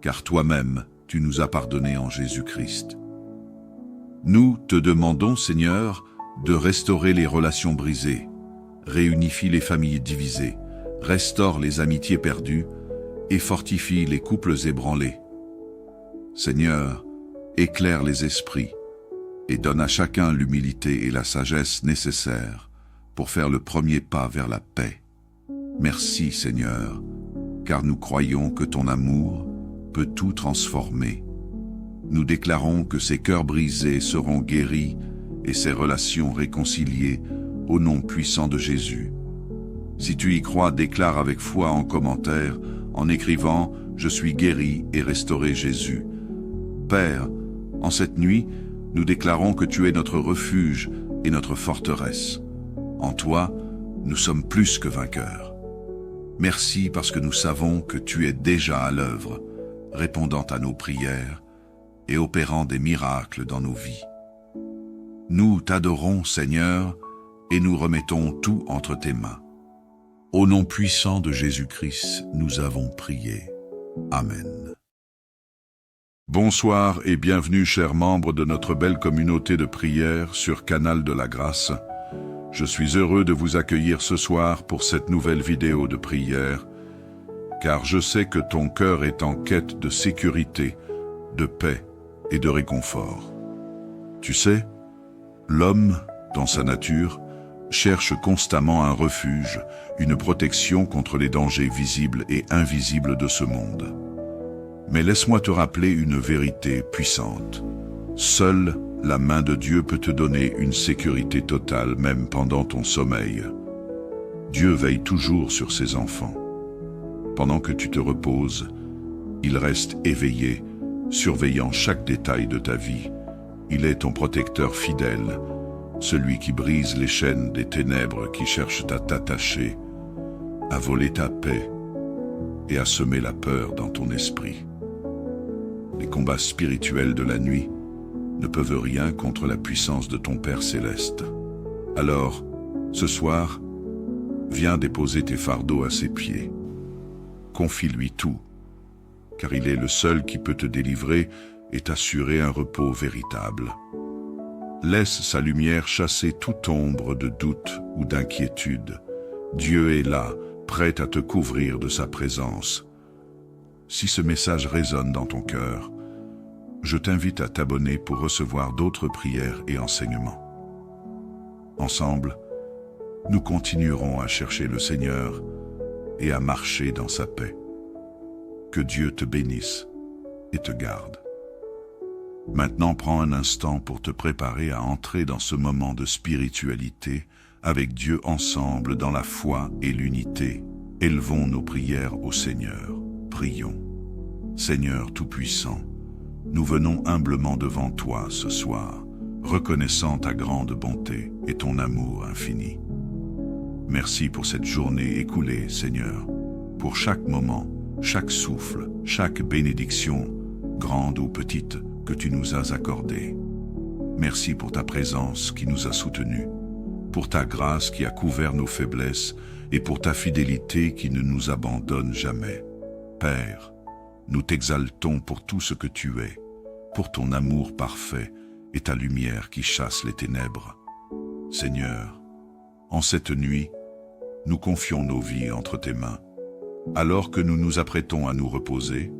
car toi-même, tu nous as pardonné en Jésus-Christ. Nous te demandons, Seigneur, de restaurer les relations brisées, réunifie les familles divisées, restaure les amitiés perdues et fortifie les couples ébranlés. Seigneur, éclaire les esprits et donne à chacun l'humilité et la sagesse nécessaires pour faire le premier pas vers la paix. Merci, Seigneur, car nous croyons que ton amour peut tout transformer. Nous déclarons que ces cœurs brisés seront guéris et ces relations réconciliées au nom puissant de Jésus. Si tu y crois, déclare avec foi en commentaire en écrivant « Je suis guéri et restauré Jésus ». Père, en cette nuit, nous déclarons que tu es notre refuge et notre forteresse. En toi, nous sommes plus que vainqueurs. Merci parce que nous savons que tu es déjà à l'œuvre, répondant à nos prières et opérant des miracles dans nos vies. Nous t'adorons, Seigneur, et nous remettons tout entre tes mains. Au nom puissant de Jésus-Christ, nous avons prié. Amen. Bonsoir et bienvenue, chers membres de notre belle communauté de prière sur Canal de la Grâce. Je suis heureux de vous accueillir ce soir pour cette nouvelle vidéo de prière, car je sais que ton cœur est en quête de sécurité, de paix et de réconfort. Tu sais, l'homme, dans sa nature, cherche constamment un refuge, une protection contre les dangers visibles et invisibles de ce monde. Mais laisse-moi te rappeler une vérité puissante. Seule la main de Dieu peut te donner une sécurité totale, même pendant ton sommeil. Dieu veille toujours sur ses enfants. Pendant que tu te reposes, il reste éveillé, surveillant chaque détail de ta vie. Il est ton protecteur fidèle, celui qui brise les chaînes des ténèbres qui cherchent à t'attacher, à voler ta paix et à semer la peur dans ton esprit. Les combats spirituels de la nuit ne peuvent rien contre la puissance de ton Père céleste. Alors, ce soir, viens déposer tes fardeaux à ses pieds. Confie-lui tout, car il est le seul qui peut te délivrer et t'assurer un repos véritable. Laisse sa lumière chasser toute ombre de doute ou d'inquiétude. Dieu est là, prêt à te couvrir de sa présence. Si ce message résonne dans ton cœur, je t'invite à t'abonner pour recevoir d'autres prières et enseignements. Ensemble, nous continuerons à chercher le Seigneur et à marcher dans sa paix. Que Dieu te bénisse et te garde. Maintenant, prends un instant pour te préparer à entrer dans ce moment de spiritualité avec Dieu ensemble dans la foi et l'unité. Élevons nos prières au Seigneur. Prions. Seigneur Tout-Puissant, nous venons humblement devant toi ce soir, reconnaissant ta grande bonté et ton amour infini. Merci pour cette journée écoulée, Seigneur, pour chaque moment, chaque souffle, chaque bénédiction, grande ou petite, que tu nous as accordée. Merci pour ta présence qui nous a soutenus, pour ta grâce qui a couvert nos faiblesses et pour ta fidélité qui ne nous abandonne jamais. Père, nous t'exaltons pour tout ce que tu es, pour ton amour parfait et ta lumière qui chasse les ténèbres. Seigneur, en cette nuit, nous confions nos vies entre tes mains. Alors que nous nous apprêtons à nous reposer,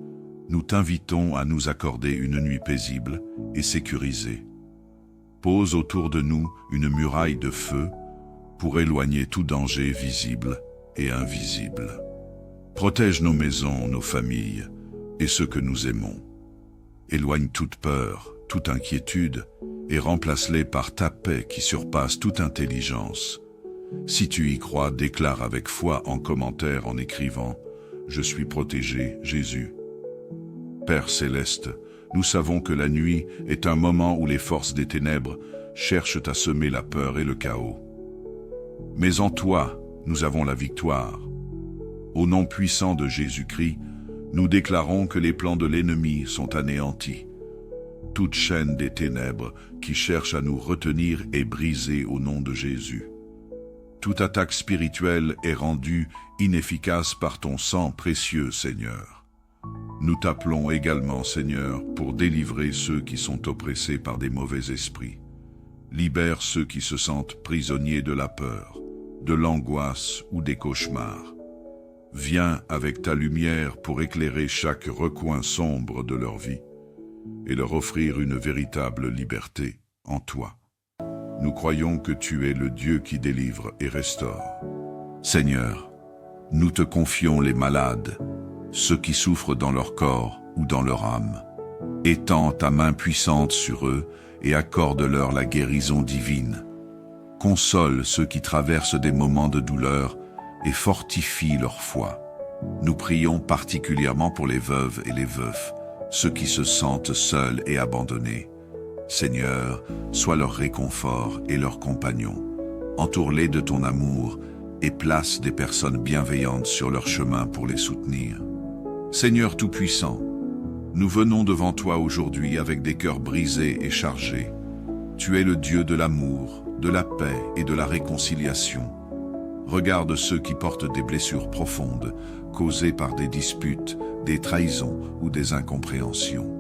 nous t'invitons à nous accorder une nuit paisible et sécurisée. Pose autour de nous une muraille de feu pour éloigner tout danger visible et invisible. Protège nos maisons, nos familles et ceux que nous aimons. Éloigne toute peur, toute inquiétude et remplace-les par ta paix qui surpasse toute intelligence. Si tu y crois, déclare avec foi en commentaire en écrivant « Je suis protégé, Jésus ». Père céleste, nous savons que la nuit est un moment où les forces des ténèbres cherchent à semer la peur et le chaos. Mais en toi, nous avons la victoire. Au nom puissant de Jésus-Christ, nous déclarons que les plans de l'ennemi sont anéantis. Toute chaîne des ténèbres qui cherche à nous retenir est brisée au nom de Jésus. Toute attaque spirituelle est rendue inefficace par ton sang précieux, Seigneur. Nous t'appelons également, Seigneur, pour délivrer ceux qui sont oppressés par des mauvais esprits. Libère ceux qui se sentent prisonniers de la peur, de l'angoisse ou des cauchemars. Viens avec ta lumière pour éclairer chaque recoin sombre de leur vie et leur offrir une véritable liberté en toi. Nous croyons que tu es le Dieu qui délivre et restaure. Seigneur, nous te confions les malades, ceux qui souffrent dans leur corps ou dans leur âme. Étends ta main puissante sur eux et accorde-leur la guérison divine. Console ceux qui traversent des moments de douleur et fortifie leur foi. Nous prions particulièrement pour les veuves et les veufs, ceux qui se sentent seuls et abandonnés. Seigneur, sois leur réconfort et leur compagnon. Entoure-les de ton amour et place des personnes bienveillantes sur leur chemin pour les soutenir. Seigneur Tout-Puissant, nous venons devant toi aujourd'hui avec des cœurs brisés et chargés. Tu es le Dieu de l'amour, de la paix et de la réconciliation. Regarde ceux qui portent des blessures profondes, causées par des disputes, des trahisons ou des incompréhensions.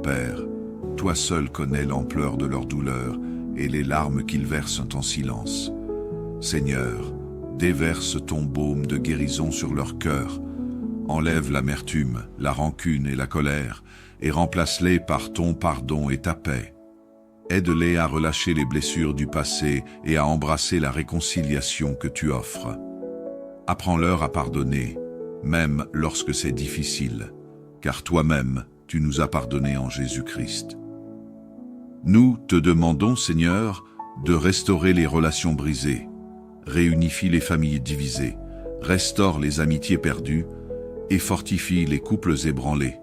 Père, toi seul connais l'ampleur de leur douleur et les larmes qu'ils versent en silence. Seigneur, déverse ton baume de guérison sur leur cœur. Enlève l'amertume, la rancune et la colère et remplace-les par ton pardon et ta paix. Aide-les à relâcher les blessures du passé et à embrasser la réconciliation que tu offres. Apprends-leur à pardonner, même lorsque c'est difficile, car toi-même, tu nous as pardonné en Jésus-Christ. Nous te demandons, Seigneur, de restaurer les relations brisées, réunifie les familles divisées, restaure les amitiés perdues et fortifie les couples ébranlés.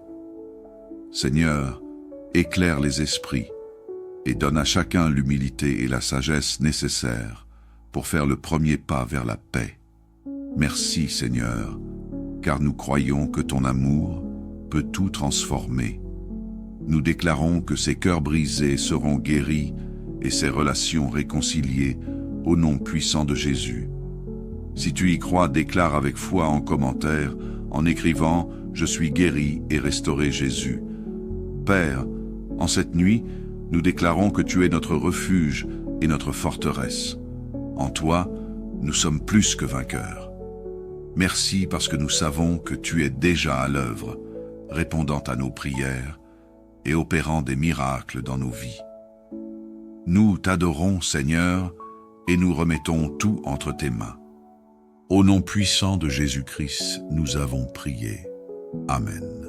Seigneur, éclaire les esprits et donne à chacun l'humilité et la sagesse nécessaires pour faire le premier pas vers la paix. Merci Seigneur, car nous croyons que ton amour peut tout transformer. Nous déclarons que ces cœurs brisés seront guéris et ces relations réconciliées au nom puissant de Jésus. Si tu y crois, déclare avec foi en commentaire, en écrivant « Je suis guéri et restauré Jésus ». Père, en cette nuit, nous déclarons que tu es notre refuge et notre forteresse. En toi, nous sommes plus que vainqueurs. Merci parce que nous savons que tu es déjà à l'œuvre, répondant à nos prières et opérant des miracles dans nos vies. Nous t'adorons, Seigneur, et nous remettons tout entre tes mains. Au nom puissant de Jésus-Christ, nous avons prié. Amen.